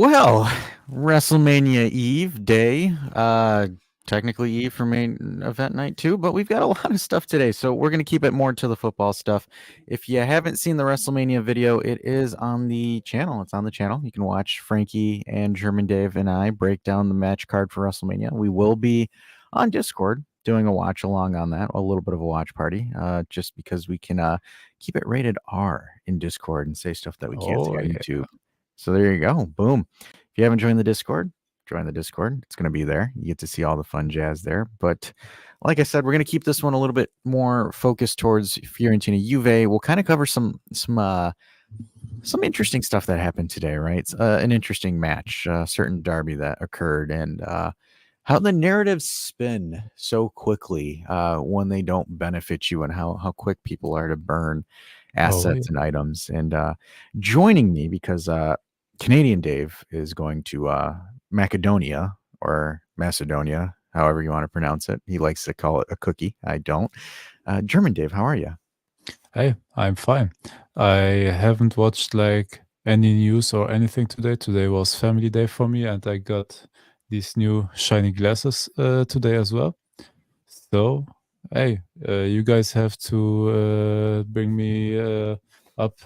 Well, WrestleMania Eve day, technically Eve for main event night too, but we've got a lot of stuff today, so we're gonna keep it more to the football stuff. If you haven't seen the WrestleMania video, it is on the channel. It's on the channel. You can watch Frankie and German Dave and I break down the match card for WrestleMania. We will be on Discord doing a watch along on that, a little bit of a watch party, just because we can keep it rated R in Discord and say stuff that we can't say Oh on yeah. YouTube. So there you go. Boom. If you haven't joined the Discord, join the Discord. It's going to be there. You get to see all the fun jazz there. But like I said, we're going to keep this one a little bit more focused towards Fiorentina Juve. We'll kind of cover some interesting stuff that happened today, right? It's an interesting match, certain derby that occurred, and how the narratives spin so quickly when they don't benefit you, and how quick people are to burn Oh yeah. assets and items. And joining me, because Canadian Dave is going to Macedonia or Macedonia, however you want to pronounce it. He likes to call it a cookie. I don't. German Dave, how are you? Hey, I'm fine. I haven't watched like any news or anything today. Today was family day for me, and I got these new shiny glasses today as well. So, hey, you guys have to bring me up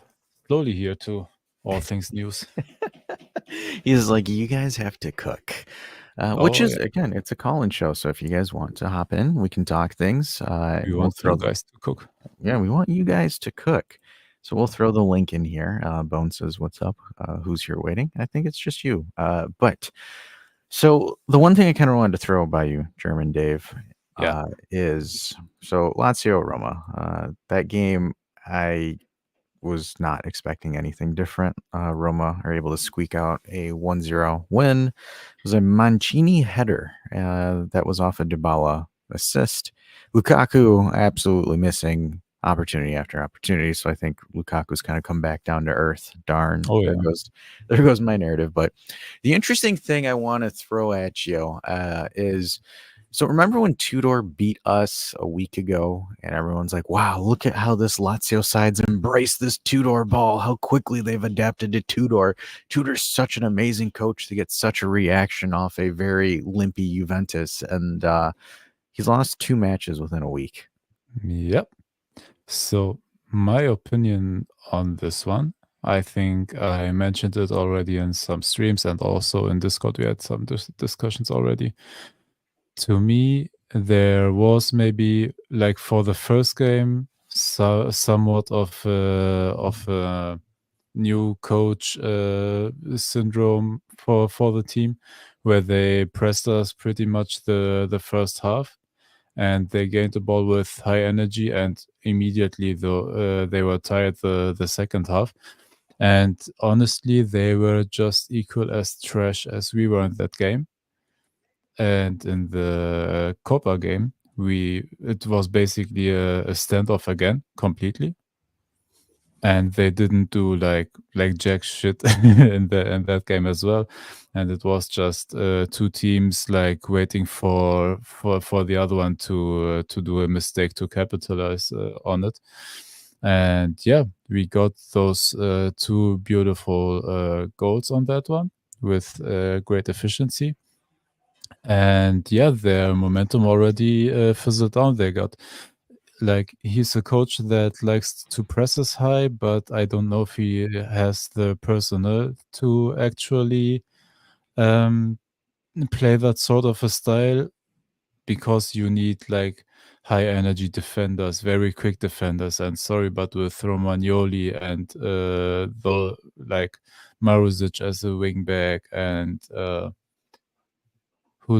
slowly here to all things news. He's like, you guys have to cook. Which Oh is, yeah, again, it's a call-in show. So if you guys want to hop in, we can talk things. we We'll want you throw guys to cook. Yeah, we want you guys to cook. So we'll throw the link in here. Bone says, "What's up? Who's here waiting?" I think it's just you. But so the one thing I kind of wanted to throw by you, German Dave, Yeah. is so Lazio Roma. That game, I was not expecting anything different. Roma are able to squeak out a 1-0 win. It was a Mancini header that was off a Dybala assist. Lukaku absolutely missing opportunity after opportunity. So I think Lukaku's kind of come back down to earth. Darn, Oh there yeah. goes my narrative. But the interesting thing I want to throw at you is, so remember when Tudor beat us a week ago, and everyone's like, "Wow, look at how this Lazio side's embraced this Tudor ball. How quickly they've adapted to Tudor. Tudor's such an amazing coach to get such a reaction off a very limpy Juventus, and he's lost 2 matches within a week." Yep. So, my opinion on this one, I think I mentioned it already in some streams and also in Discord. We had some discussions already. To me, there was maybe like for the first game, somewhat of a new coach syndrome for the team, where they pressed us pretty much the first half, and they gained the ball with high energy, and immediately though they were tired the second half. And honestly, they were just equal as trash as we were in that game. And in the Copa game, it was basically a standoff again completely, and they didn't do like jack shit in that game as well. And it was just two teams like waiting for the other one to do a mistake to capitalize on it. And yeah, we got those two beautiful goals on that one with great efficiency. And yeah, their momentum already fizzled down. They got like, he's a coach that likes to press us high, but I don't know if he has the personnel to actually um, play that sort of a style, because you need like high energy defenders, very quick defenders. And sorry, but with Romagnoli and the like Maruzic as a wing back, and who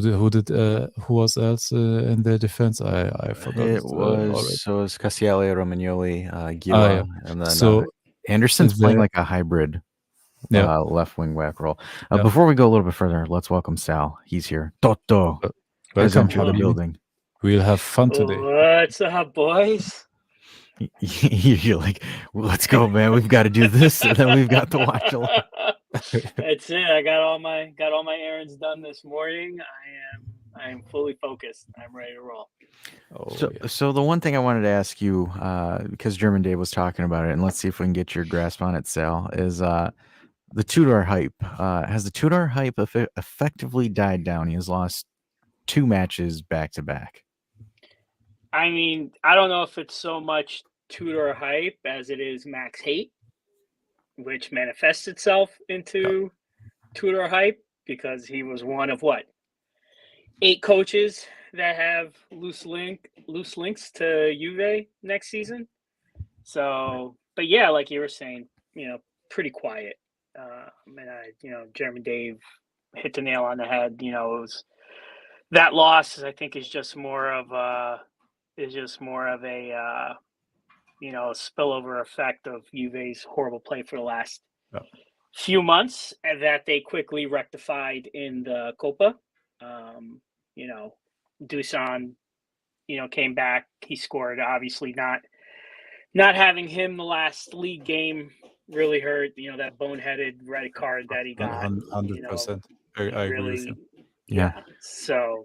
was else in their defense? I forgot It it already. was Cassiele, Romagnoli, Ah, Gila, yeah. and then So Anderson's playing the like a hybrid yeah, left wing back role. yeah. Before we go a little bit further, let's welcome Sal. He's here. Toto Wel- has Welcome, entered the Fiorini. building. We'll have fun today. What's up, boys? You're like, well, let's go, man. We've got to do this, and then we've got to watch a lot. That's it. I got all my errands done this morning. I am fully focused. I'm ready to roll. Oh, So, yeah. so the one thing I wanted to ask you, because German Dave was talking about it, and let's see if we can get your grasp on it, Sal, is The Tudor hype. Has the Tudor hype effectively died down? He has lost 2 matches back to back. I mean, I don't know if it's so much Tudor hype as it is Max hate, which manifests itself into Tudor hype because he was one of 8 coaches that have loose links to Juve next season. So, but yeah, like you were saying, pretty quiet. German Dave hit the nail on the head. It was that loss. I think is just more of a spillover effect of Juve's horrible play for the last few months, and that they quickly rectified in the Copa. Dusan, came back. He scored. Obviously, not having him the last league game really hurt. That boneheaded red card that he got. 100%. I agree with you. Yeah. So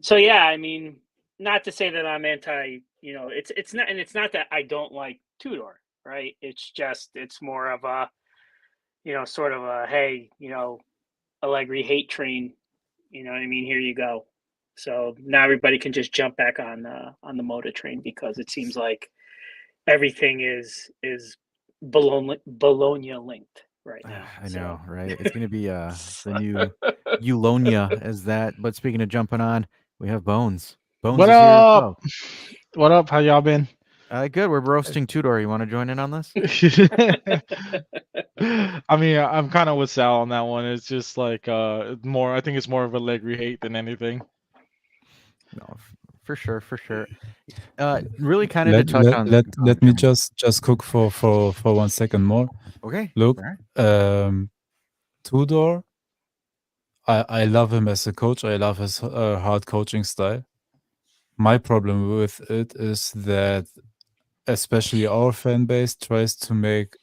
yeah. I mean, not to say that I'm anti. It's not, and it's not that I don't like Tudor, right? It's more of a, sort of a, hey, Allegri hate train. You know what I mean? Here you go. So now everybody can just jump back on the Moda train because it seems like everything is Bologna linked right now. I know, right? It's going to be the new Eulonia as that. But speaking of jumping on, we have Bones. Bones What is here as up? well. What up? How y'all been? Good. We're roasting Tudor. You want to join in on this? I mean, I'm kind of with Sal on that one. It's just like more. I think it's more of Allegri hate than anything. No, for sure. Really kind of to touch on. Let me just cook for 1 second more. Okay. Look, right. Tudor, I love him as a coach. I love his hard coaching style. My problem with it is that especially our fan base tries to make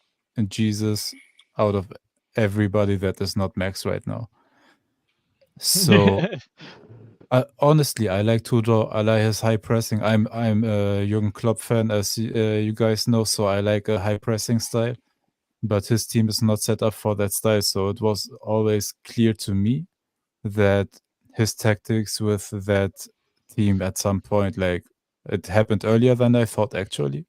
Jesus out of everybody that is not Max right now. So honestly, I like Tudor. I like his high pressing. I'm a Jürgen Klopp fan, as you guys know, so I like a high pressing style. But his team is not set up for that style, so it was always clear to me that his tactics with that team at some point, like, it happened earlier than I thought actually,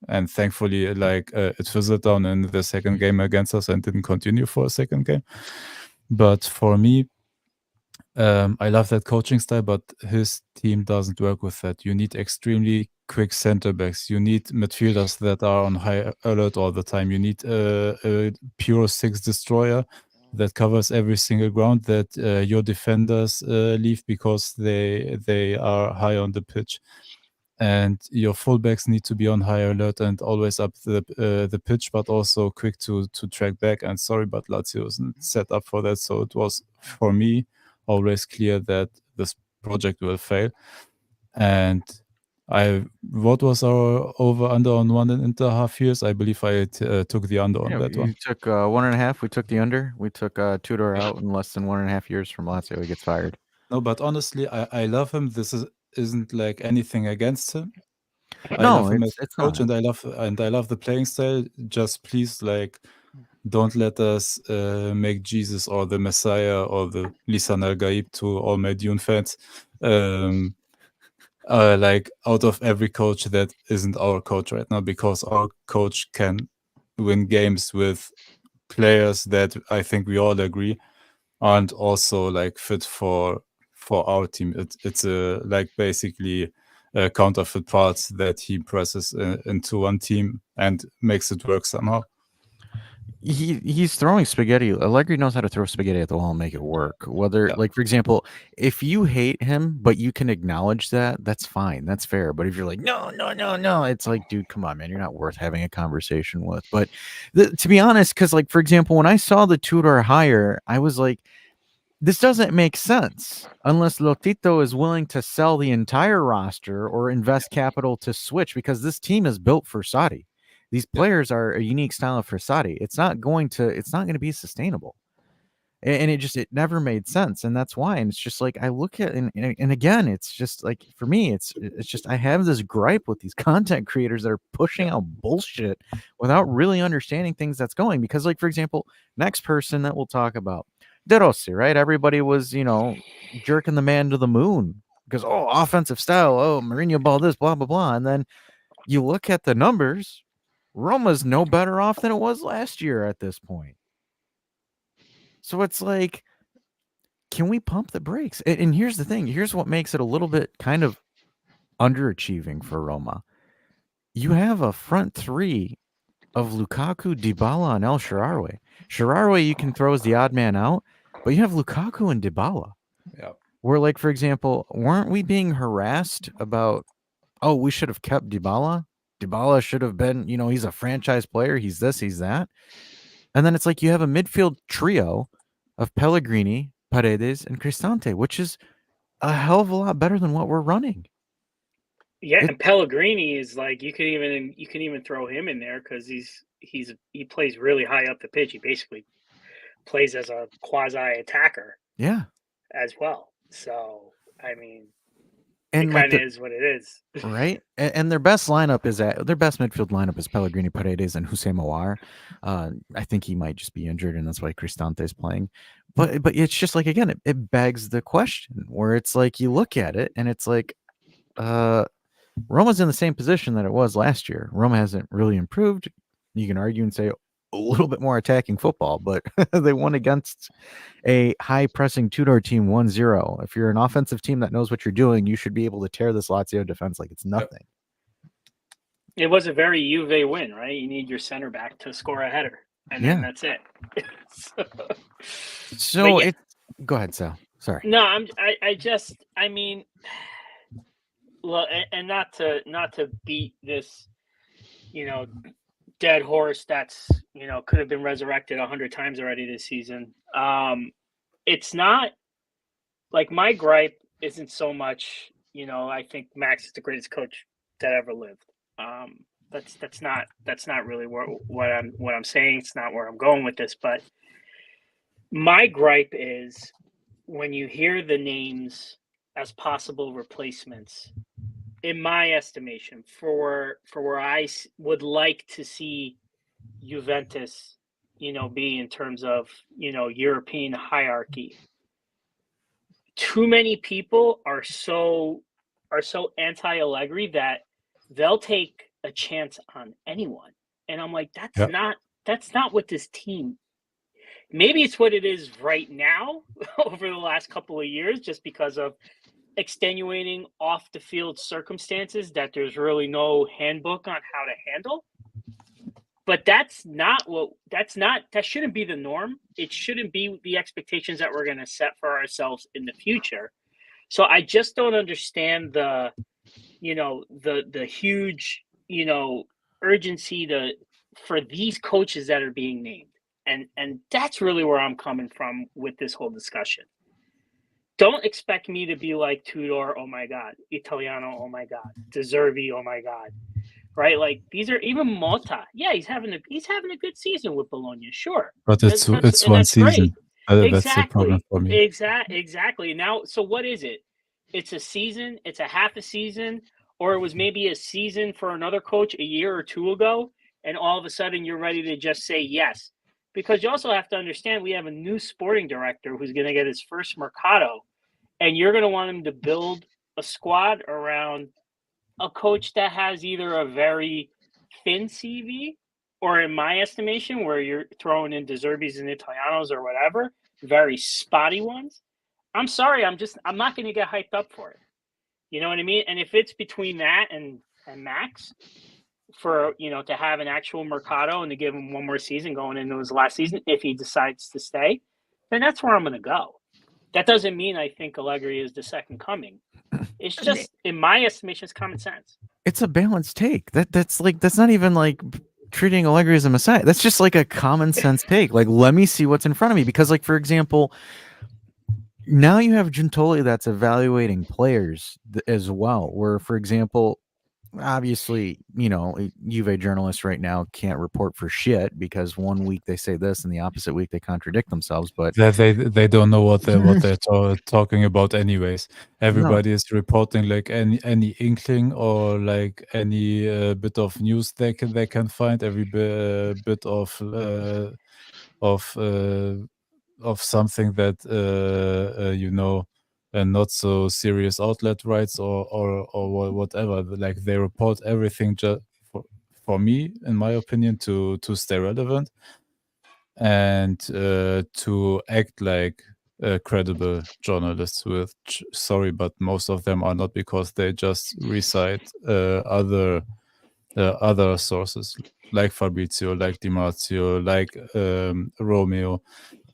and thankfully, it fizzled down in the second game against us and didn't continue for a second game. But for me, I love that coaching style, but his team doesn't work with that. You need extremely quick center backs. You need midfielders that are on high alert all the time. You need a pure 6 destroyer that covers every single ground that your defenders leave because they are high on the pitch. And your fullbacks need to be on high alert and always up the pitch, but also quick to track back. And sorry, but Lazio isn't set up for that. So it was, for me, always clear that this project will fail. And what was our over under on 1.5 years? I believe I took the under on that one. You took 1.5. We took the under. We took Tudor out in less than 1.5 years from Lazio. He gets fired. No, but honestly, I love him. This isn't like anything against him. I No, love him as it's a coach, not. and I love the playing style. Just please, don't let us make Jesus or the Messiah or the Lisan Al Gaib to all my Dune fans. Out of every coach that isn't our coach right now, because our coach can win games with players that I think we all agree aren't also fit for our team. It's basically counterfeit parts that he presses into one team and makes it work somehow. He's throwing spaghetti. Allegri knows how to throw spaghetti at the wall and make it work. Whether, for example, if you hate him, but you can acknowledge that, that's fine. That's fair. But if you're like, no, it's like, dude, come on, man. You're not worth having a conversation with. But to be honest, because, for example, when I saw the Tudor hire, I was like, this doesn't make sense unless Lotito is willing to sell the entire roster or invest capital to switch, because this team is built for Saudi. These players are a unique style of Frassati. It's not going to be sustainable. and it never made sense, and that's why. And it's just like I look at and again, it's just like for me, it's just I have this gripe with these content creators that are pushing out bullshit without really understanding things that's going. Because, like, for example, next person that we'll talk about, De Rossi, right? Everybody was, jerking the man to the moon because, oh, offensive style, oh, Mourinho ball this, blah blah blah, and then you look at the numbers, Roma's no better off than it was last year at this point. So it's like, can we pump the brakes? And here's the thing. Here's what makes it a little bit kind of underachieving for Roma. You have a front three of Lukaku, Dybala, and El Shaarawy. Shaarawy you can throw as the odd man out, but you have Lukaku and Dybala. Yeah. Where, like, for example, weren't we being harassed about, oh, we should have kept Dybala? Dybala should have been, he's a franchise player. He's this, he's that. And then it's like you have a midfield trio of Pellegrini, Paredes, and Cristante, which is a hell of a lot better than what we're running. Yeah, and Pellegrini is like you can even throw him in there because he plays really high up the pitch. He basically plays as a quasi attacker. Yeah, as well. So I mean, and it kind of is what it is, right? And their best midfield lineup is Pellegrini, Paredes, and Hussein Mawar. I think he might just be injured, and that's why Cristante is playing. But it's just like, again, it begs the question where it's like you look at it and it's like, Roma's in the same position that it was last year. Roma hasn't really improved. You can argue and say a little bit more attacking football, but they won against a high-pressing Tudor team 1-0. If you're an offensive team that knows what you're doing, you should be able to tear this Lazio defense like it's nothing. It was a very Juve win, right? You need your center back to score a header, and then that's it. So yeah. Go ahead, Sal. Sorry. No, I mean, well, and not to beat this, dead horse that's could have been resurrected 100 times already this season. It's not like my gripe isn't so much, I think Max is the greatest coach that ever lived. That's not really what I'm saying. It's not where I'm going with this, but my gripe is when you hear the names as possible replacements, in my estimation, for where I would like to see Juventus, be in terms of, European hierarchy. Too many people are so anti-Allegri that they'll take a chance on anyone. And I'm like, that's not what this team. Maybe it's what it is right now over the last couple of years, just because of extenuating off the field circumstances that there's really no handbook on how to handle. But that shouldn't be the norm. It shouldn't be the expectations that we're going to set for ourselves in the future. So I just don't understand the huge, urgency for these coaches that are being named. And that's really where I'm coming from with this whole discussion. Don't expect me to be like Tudor, oh my God, Italiano, oh my God, De Zerbi, oh my God, right? Like these are even Motta. Yeah, he's having a good season with Bologna, sure. But it's one season. Exactly. That's the problem for me. Exactly. Now, so what is it? It's a season. It's a half a season, or it was maybe a season for another coach a year or two ago, and all of a sudden you're ready to just say yes. Because you also have to understand we have a new sporting director who's going to get his first mercato, and you're going to want him to build a squad around a coach that has either a very thin CV or, in my estimation, where you're throwing in De Zerbis and Italianos or whatever, very spotty ones. I'm sorry, I'm not going to get hyped up for it. You know what I mean? And if it's between that and Max, for to have an actual mercado and to give him one more season going into his last season if he decides to stay, then that's where I'm going to go. That doesn't mean I think Allegri is the second coming. It's just, in my estimation, it's common sense. It's a balanced take. That's not even like treating Allegri as a messiah. That's just like a common sense take. Like, let me see what's in front of me. Because, like, for example, now you have Giuntoli that's evaluating players as well, where, for example, obviously, you know, Juve journalists right now can't report for shit because one week they say this and the opposite week they contradict themselves. But They don't know what they're talking about anyways. Everybody is reporting like any inkling or like any bit of news they can find, every bit of something that you know, a not so serious outlet writes or whatever. Like they report everything just for me, in my opinion, to stay relevant and to act like credible journalists. Which, sorry, but most of them are not, because they just recite other sources like Fabrizio, like Di Marzio, like Romeo.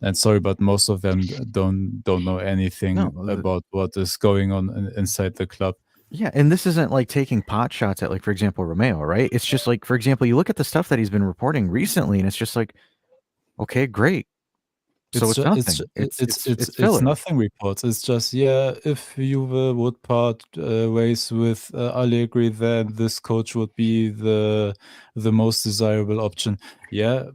And sorry, but most of them don't know anything about what is going on inside the club. Yeah, and this isn't like taking pot shots at, like, for example, Romeo, right? It's just like, for example, you look at the stuff that he's been reporting recently, and it's just like, okay, great. So it's nothing. It's filler. Nothing reports. It's just, yeah, if Juve would part ways with Allegri, then this coach would be the most desirable option. Yeah,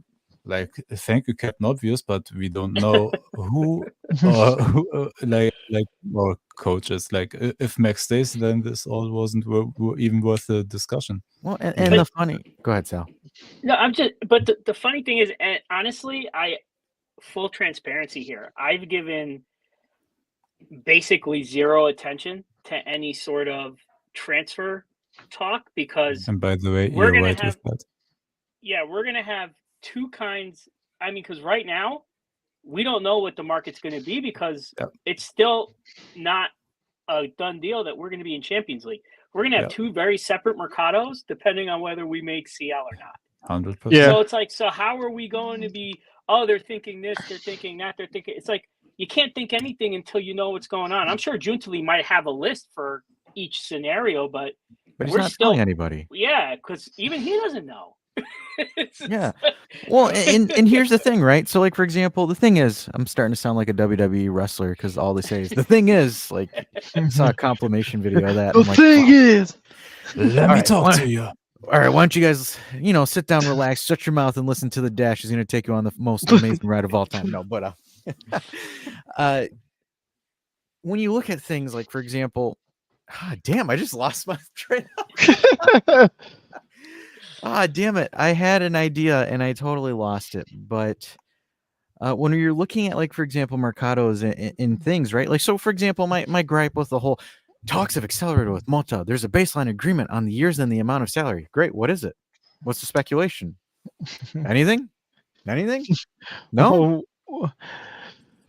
like, thank you, Captain Obvious, but we don't know who or who, like more coaches. Like, if Max stays, then this all wasn't even worth the discussion. Well, and the funny. Go ahead, Sal. No, but the funny thing is, and honestly, full transparency here, I've given basically zero attention to any sort of transfer talk, because And by the way, we're you're gonna right have, with that. yeah, we're gonna have two kinds. I mean, because right now we don't know what the market's going to be, because it's still not a done deal that we're going to be in Champions League. We're going to have two very separate mercados depending on whether we make CL or not. 100%. Yeah. So it's like, so how are we going to be, oh, they're thinking this, they're thinking that, they're thinking, it's like, you can't think anything until you know what's going on. I'm sure Juntali might have a list for each scenario, but he's we're not still telling anybody. Yeah, because even he doesn't know. Yeah. Well, and here's the thing, right? So, like, for example, the thing is, I'm starting to sound like a WWE wrestler because all they say is, the thing is, like, I saw a compilation video of that. The I'm like, thing is, let me talk to you. All right, why don't you guys, sit down, relax, shut your mouth, and listen to the dash. He's going to take you on the most amazing ride of all time. No, but when you look at things like, for example, damn, I just lost my train. Damn it. I had an idea and I totally lost it. But when you're looking at, like, for example, mercados and things, right? Like, so, for example, my gripe with the whole talks have accelerated with Mota. There's a baseline agreement on the years and the amount of salary. Great. What is it? What's the speculation? Anything? No?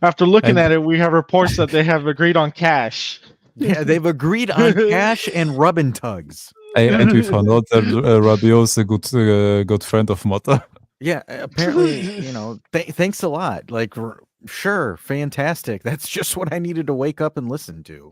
After looking at it, we have reports that they have agreed on cash. Yeah, they've agreed on cash and rub and tugs. And we found out that Rabiot is a good friend of Motta. Yeah, apparently, thanks a lot. Like, sure, fantastic. That's just what I needed to wake up and listen to.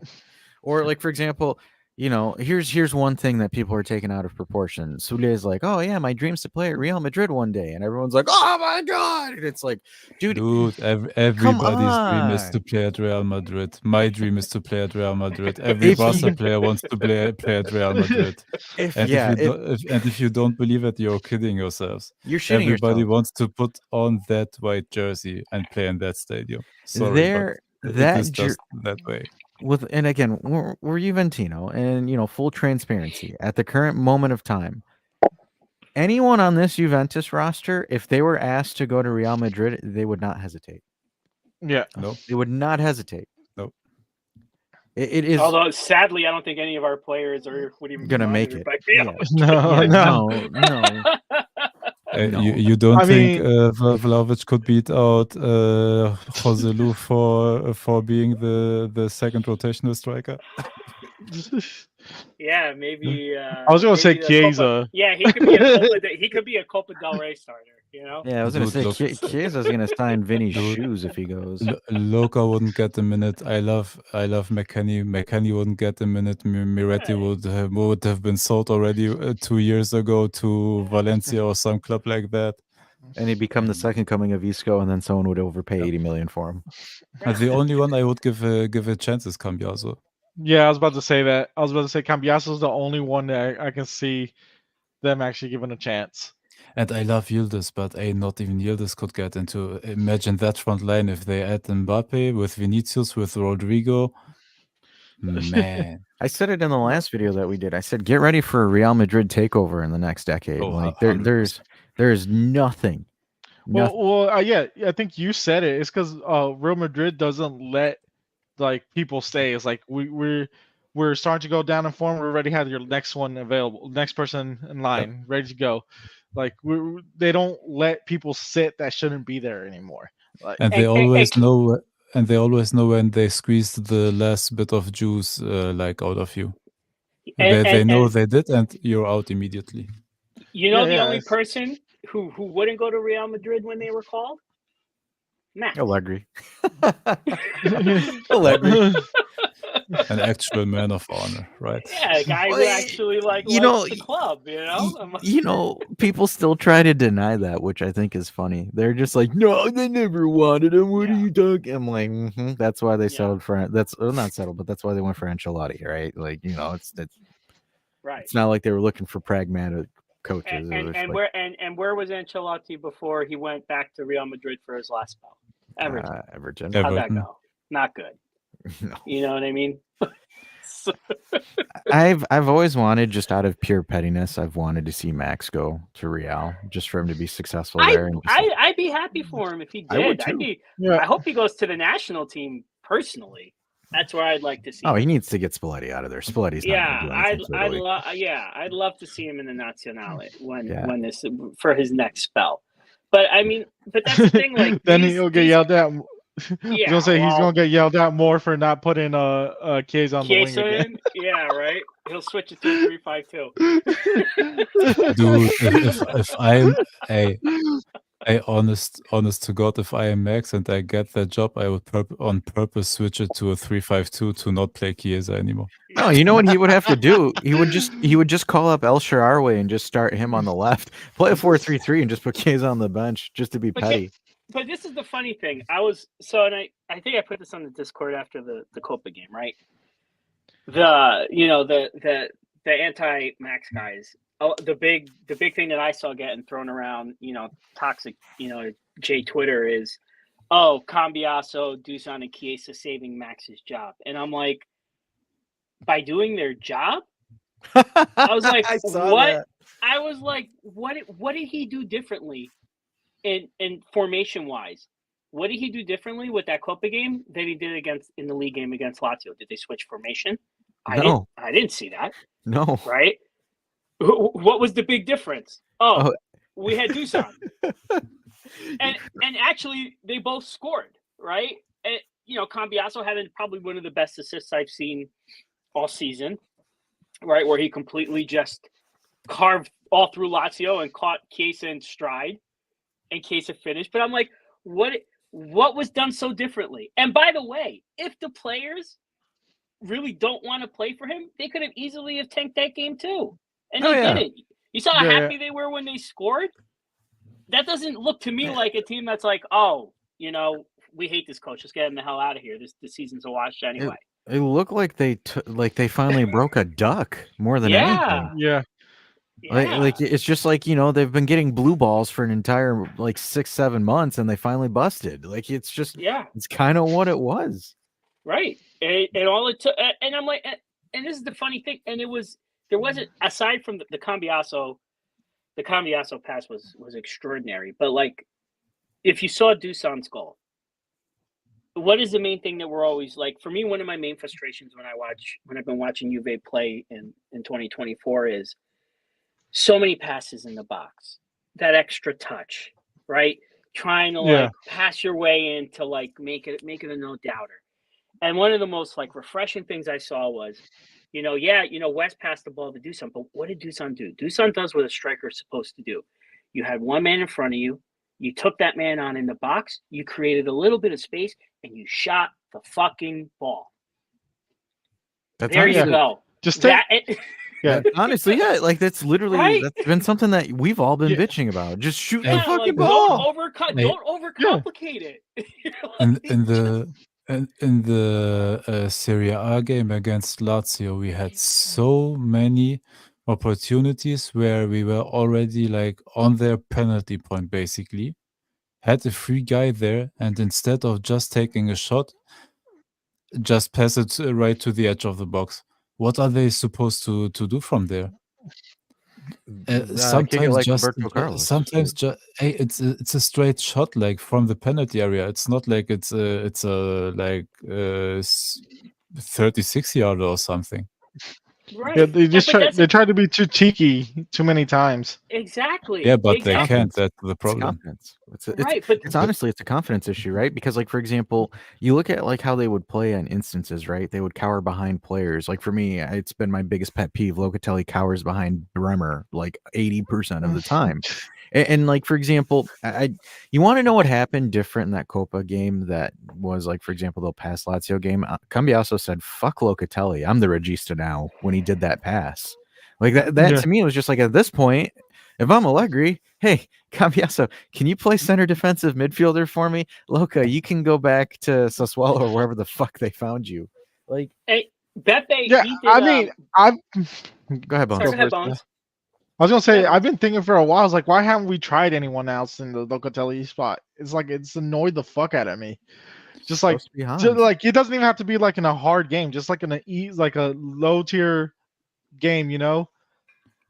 Or, like, for example, here's one thing that people are taking out of proportion. Sule is like, oh yeah, my dream's to play at Real Madrid one day, and everyone's like, oh my god, and it's like, dude, everybody's dream is to play at Real Madrid. My dream is to play at Real Madrid. Every Barca player wants to play at Real Madrid. If you don't believe it, you're kidding yourselves. You're shitting Everybody yourself. wants to put on that white jersey and play in that stadium. Sorry, but it is just that way. And again, we're Juventino, and full transparency at the current moment of time. Anyone on this Juventus roster, if they were asked to go to Real Madrid, they would not hesitate. Yeah, no, they would not hesitate. No, it is. Although sadly, I don't think any of our players would even gonna make it. No. You don't think Vlahovic could beat out Joselu for being the second rotational striker? Yeah, maybe. I was gonna say Chiesa. Yeah, he could be a Copa del Rey starter. Yeah, I was gonna say Chiesa's gonna sign Vinny's shoes if he goes. Loka wouldn't get a minute. I love McKennie. McKennie wouldn't get a minute. Miretti would have been sold already 2 years ago to Valencia or some club like that. And he'd become the second coming of Isco, and then someone would overpay 80 million for him. The only one I would give a chance is Cambiaso. Yeah, I was about to say that. I was about to say Cambiaso's the only one that I can see them actually giving a chance. And I love Yildiz, but not even Yildiz could get into. Imagine that front line if they add Mbappe with Vinicius, with Rodrigo. Man. I said it in the last video that we did. I said, get ready for a Real Madrid takeover in the next decade. Oh, Like 100%. there's nothing. Well, yeah, I think you said it. It's because Real Madrid doesn't let like people stay. It's like we're starting to go down in form. We already have your next one available, next person in line, ready to go. Like they don't let people sit that shouldn't be there anymore. Like, And they always know. And they always know when they squeeze the last bit of juice, like out of you. They know they did, and you're out immediately. You know, the only person who wouldn't go to Real Madrid when they were called? Matt. Allegri. Allegri. An actual man of honor, right? Yeah, a guy who actually likes the club, you know? You know, people still try to deny that, which I think is funny. They're just like, no, they never wanted him. What are you talking? I'm like, that's why they settled for not settled, but that's why they went for Ancelotti, right? Like, you know, it's right. It's not like they were looking for pragmatic coaches. And where was Ancelotti before he went back to Real Madrid for his last spell? Everton. How'd that go? Not good. No. You know what I mean? I've always wanted, just out of pure pettiness, I've wanted to see Max go to Real just for him to be successful there. I'd be happy for him if he did. I would too. I hope he goes to the national team personally. That's where I'd like to see. Oh, he needs to get Spalletti out of there. Spalletti's I'd love to see him in the Nazionale when this for his next spell. But I mean, that's the thing. Like then he'll get yelled at. Yeah, he's gonna get yelled at more for not putting Chiesa on the wing again. Yeah, right. He'll switch it to 3-5-2. Dude, if I'm honest to God, if I am Max and I get that job, I would on purpose switch it to a 3-5-2 to not play Chiesa anymore. No, you know what he would have to do? He would just call up El Shaarawy and just start him on the left, play a 4-3-3, and just put Chiesa on the bench just to be petty. But this is the funny thing. I think I put this on the Discord after the Copa game, right? The anti-Max guys. Oh, the big thing that I saw getting thrown around, toxic, J Twitter is, Cambiaso, Dusan, and Chiesa saving Max's job, and I'm like, by doing their job, I was like, what? That. I was like, what did he do differently? In formation wise, what did he do differently with that Copa game than he did in the league game against Lazio? Did they switch formation? No. I didn't see that. No. Right? What was the big difference? We had Dusan. and actually they both scored, right? And Cambiaso had probably one of the best assists I've seen all season, right? Where he completely just carved all through Lazio and caught Chiesa in stride. In case it finished, but I'm like, what was done so differently? And by the way, if the players really don't want to play for him, they could have easily have tanked that game too, and they didn't. You saw how happy they were when they scored. That doesn't look to me like a team that's like, we hate this coach. Let's get him the hell out of here. This season's a wash anyway. It looked like they finally broke a duck more than anything. Yeah. Like it's just like, they've been getting blue balls for an entire 6-7 months and they finally busted. Like it's just it's kind of what it was. Right. And all it took, and I'm like, and this is the funny thing, and there wasn't, aside from the Cambiaso pass was extraordinary, but like if you saw Dusan's goal, what is the main thing that we're always like, for me, one of my main frustrations when I've been watching Juve play in 2024 is so many passes in the box, that extra touch, right? Trying to pass your way in to make it a no doubter. And one of the most refreshing things I saw was, West passed the ball to Dusan, but what did Dusan do? Dusan does what a striker is supposed to do. You had one man in front of you, you took that man on in the box, you created a little bit of space, and you shot the fucking ball. There you go. Just take honestly, that's literally that's been something that we've all been bitching about. Just shoot the fucking ball. Don't overcomplicate it. in And in the Serie A game against Lazio, we had so many opportunities where we were already like on their penalty point, basically. Had a free guy there, and instead of just taking a shot, just pass it right to the edge of the box. What are they supposed to do from there? Kick it Sometimes like just Roberto Carlos. sometimes just hey, it's a straight shot like from the penalty area. It's not like it's a like 36 yard or something. Right. Yeah, they just but that's they try to be too cheeky too many times. exactly. Yeah, but they exactly. can't. Confidence. That's the It's problem. confidence. Right, but It's honestly it's a confidence issue, right? Because like for example, you look at like how they would play on instances, right? They would cower behind players. Like for me, it's been my biggest pet peeve. Locatelli cowers behind Bremer like 80% of the time. And like for example, you want to know what happened different in that Copa game that was like for example the past Lazio game. Cambiasso said, "Fuck Locatelli, I'm the regista now." When he did that pass, like that Yeah. to me was just like at this point, if I'm Allegri, hey Cambiasso, can you play center defensive midfielder for me? Loca, you can go back to Sassuolo or wherever the fuck they found you. Like, hey, Beppe, Yeah, he did. I mean, I've go ahead, Bones. Sorry, go ahead, first, Bones. I was gonna say Yeah. I've been thinking for a while. I was like, why haven't we tried anyone else in the Locatelli spot? It's like it's annoyed the fuck out of me. Just like, Supposed to be Hans. like it doesn't even have to be like in a hard game. Just like in like a low tier game, you know.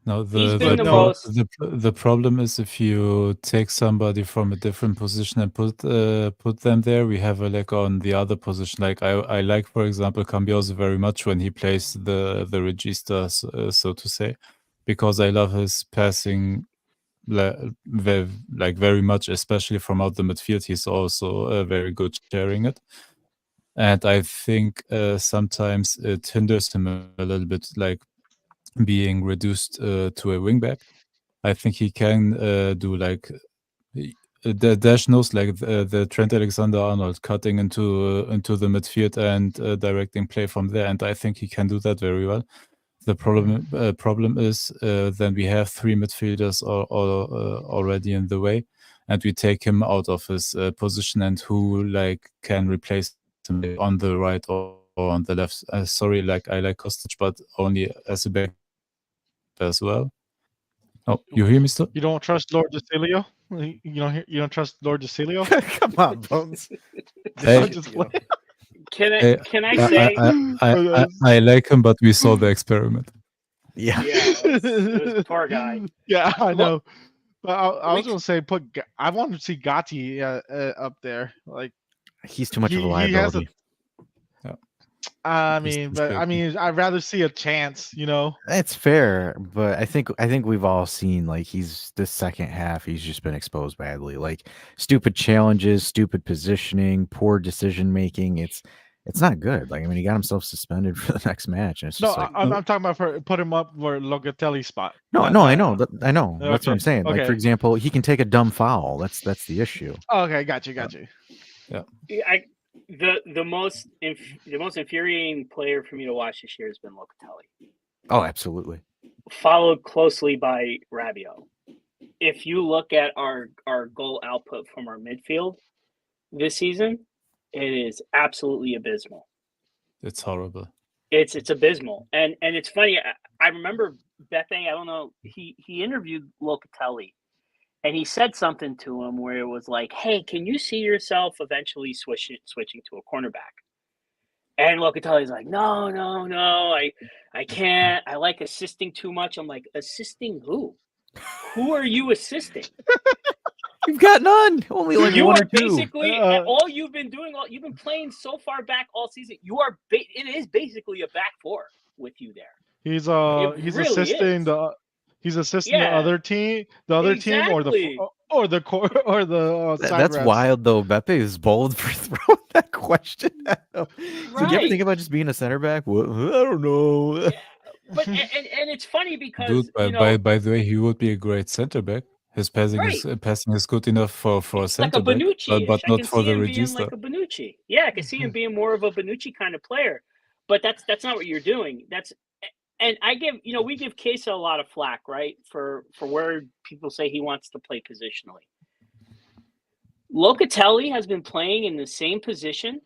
No, He's the been the the pro- most. the problem is if you take somebody from a different position and put them there, we have a lack on the other position. Like I like, for example, Cambiose very much when he plays the regista, so to say, because I love his passing like very much, especially from out the midfield. He's also very good sharing it. And I think sometimes it hinders him a little bit, like being reduced to a wingback. I think he can do like the Dash knows like the Trent Alexander-Arnold cutting into the midfield and directing play from there, and I think he can do that very well. The problem is then we have three midfielders already in the way, and we take him out of his position, and who like can replace him on the right or on the left. Sorry, like I like Kostic, but only as a back as well. Oh, you hear me still? You don't trust Lord Decilio? You don't trust Lord Decilio? Come on, Bones. Hey. I'm just playing. Can I say? I like him, but we saw the experiment. Yeah. Yeah, it was poor guy. Yeah, I Look, know. But I we was gonna say I want to see Gatti up there. Like He's too much of a he has a. liability. I He's mean, too but I shaky. mean, I'd rather see a chance. You know. It's fair, but I think we've all seen like he's this second half he's just been exposed badly. Like stupid challenges, stupid positioning, poor decision making. It's not good. Like I mean, he got himself suspended for the next match, and it's No, just like I'm talking about put him up for Locatelli spot. no, Not- no, I not- know, I know. That's what I'm Okay, saying. Like for okay. example, he can take a dumb foul. That's the issue. Okay, got you. the most infuriating player for me to watch this year has been Locatelli, Oh, absolutely. followed closely by Rabiot. If you look at our goal output from our midfield this season, it is absolutely abysmal. It's horrible. It's abysmal, and it's funny. I remember Beppe. I don't know. He interviewed Locatelli, and he said something to him where it was like, "Hey, can you see yourself eventually switching to a cornerback?" And Locatelli's like, "No, I can't. I like assisting too much." I'm like, "Assisting who? Who are you assisting? You've got none. Only like You one are or two. basically all you've been doing. You've been playing so far back all season. You are. It is basically a back four with you there. He's It really assisting is. the Yeah, other team, or the exactly. or the side That's refs. wild though. Beppe is bold for throwing that question at him. Did you ever Right. think about just being a center back? Well, I don't know. Yeah, but and it's funny because Dude, by the way, he would be a great center back. His passing right. is good enough for a It's like a center back, Bonucci-ish. but I not can for see the him being regista. like a Bonucci. Yeah, I can see him being more of a Bonucci kind of player. But that's not what you're doing. And we give Kesa a lot of flack, right? For where people say he wants to play positionally. Locatelli has been playing in the same position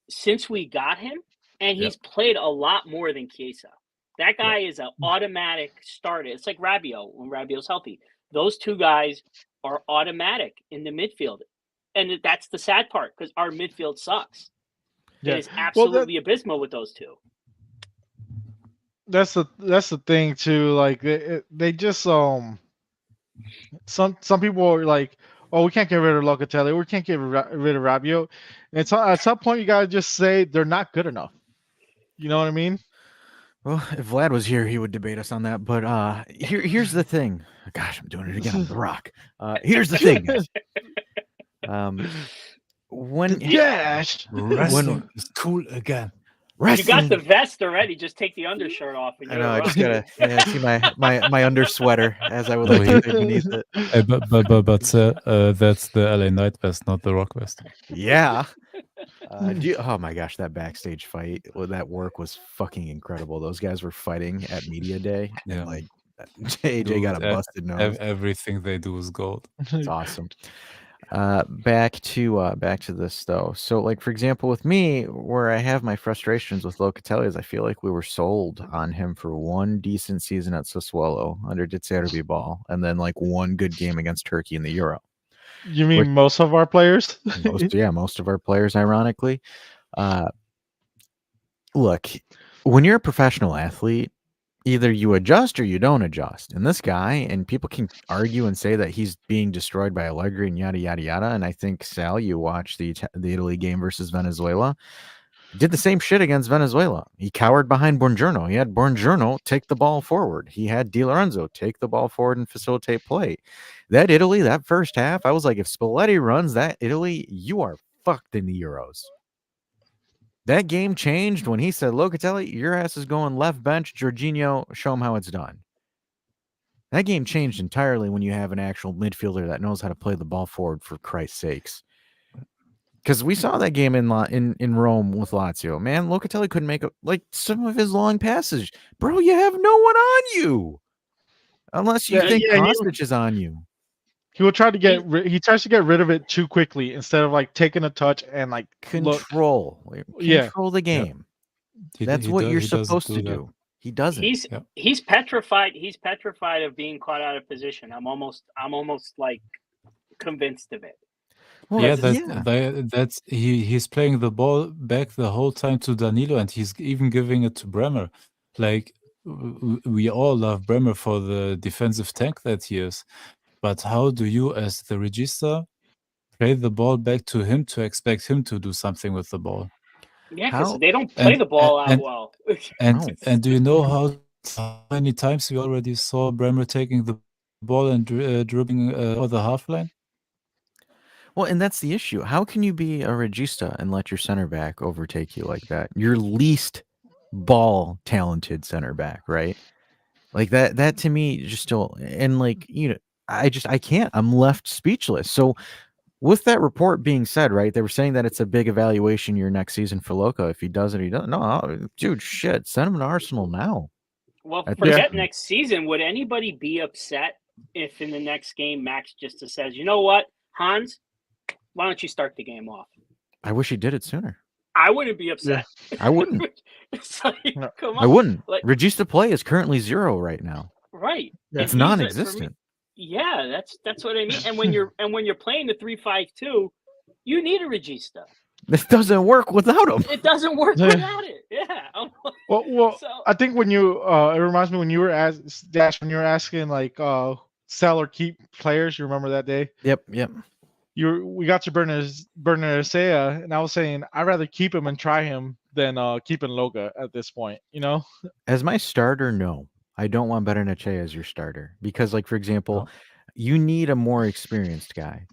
since we got him, and he's played a lot more than Chiesa. That guy is an automatic starter. It's like Rabiot when Rabiot's healthy. Those two guys are automatic in the midfield. And that's the sad part because our midfield sucks. It is absolutely abysmal with those two. That's the thing too. Like they just some people are like, oh, we can't get rid of Locatelli, we can't get rid of Rabiot. And so at some point you gotta just say they're not good enough. You know what I mean? Well, if Vlad was here, he would debate us on that. But here's the thing. Gosh, I'm doing it again. I'm The Rock. Here's the thing, guys. When Wrestling is cool again. You got the vest already. Just take the undershirt off. And I know. I just gotta see my under sweater as I would like to say beneath it. Hey, but that's the LA Knight vest, not the Rock vest. Yeah. Oh my gosh, that backstage fight, that work was fucking incredible. Those guys were fighting at media day. Yeah. And like AJ got a busted nose. Everything they do is gold. It's awesome. Back to this though. So like for example with me, where I have my frustrations with Locatelli is I feel like we were sold on him for one decent season at Sassuolo under De Zerbi ball, and then like one good game against Turkey in the Euro. You mean most of our players? Most of our players, ironically. Look, when you're a professional athlete, either you adjust or you don't adjust. And this guy, and people can argue and say that he's being destroyed by Allegri and yada, yada, yada. And I think, Sal, you watched the Italy game versus Venezuela, did the same shit against Venezuela. He cowered behind Buongiorno. He had Buongiorno take the ball forward. He had Di Lorenzo take the ball forward and facilitate play. That Italy, that first half, I was like, if Spalletti runs that Italy, you are fucked in the Euros. That game changed when he said, Locatelli, your ass is going left bench. Jorginho, show him how it's done. That game changed entirely when you have an actual midfielder that knows how to play the ball forward, for Christ's sakes. Because we saw that game in Rome with Lazio. Man, Locatelli couldn't make some of his long passes. Bro, you have no one on you. Unless you think Kostic is on you. He will try to he tries to get rid of it too quickly instead of like taking a touch and like control the game. That's what you're supposed to do. He doesn't. He's petrified. He's petrified of being caught out of position. I'm almost like convinced of it. Well, that's he's playing the ball back the whole time to Danilo, and he's even giving it to Bremer. Like we all love Bremer for the defensive tank that he is. But how do you, as the regista, play the ball back to him to expect him to do something with the ball? Yeah, because they don't play the ball out well. And do you know how many times we already saw Bremer taking the ball and dribbling over the half line? Well, and that's the issue. How can you be a regista and let your center back overtake you like that? Your least ball talented center back, right? Like that to me just still, and like, I can't. I'm left speechless. So with that report being said, right, they were saying that it's a big evaluation year next season for Loco. If he does it, he doesn't. No, dude, shit. Send him to Arsenal now. Well, forget next season. Would anybody be upset if in the next game Max just says, you know what, Hans, why don't you start the game off? I wish he did it sooner. I wouldn't be upset. Yeah. I wouldn't. It's like, come on. I wouldn't. Like, regista play is currently 0 right now. Right. It's non-existent. Yeah, that's what I mean. And when you're playing the 3-5-2, you need a regista. This doesn't work without him. It doesn't work without it. Yeah. Well, so, I think when you it reminds me when you were asking like sell or keep players. You remember that day? Yep. We got to Bernardesea, and I was saying I'd rather keep him and try him than keeping Loga at this point. As my starter, no. I don't want Bernardesea as your starter because, like, for example, you need a more experienced guy.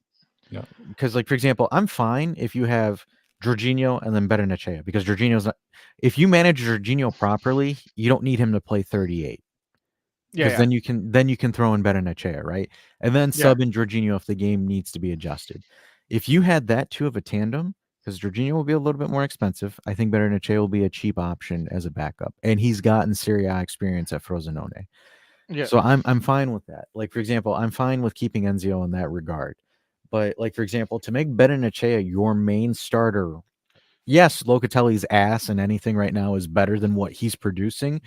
Yeah. Because, like, for example, I'm fine if you have Jorginho and then Bernardesea because Jorginho's not. If you manage Jorginho properly, you don't need him to play 38. Because then you can throw in Bernardesea, right? And then sub in Jorginho if the game needs to be adjusted. If you had that two of a tandem, because Jorginho will be a little bit more expensive, I think Bernardesea will be a cheap option as a backup, and he's gotten Serie A experience at Frosinone. Yeah. So I'm fine with that. Like, for example, I'm fine with keeping Enzio in that regard. But, like, for example, to make Bernardesea your main starter yes, Locatelli's ass and anything right now is better than what he's producing.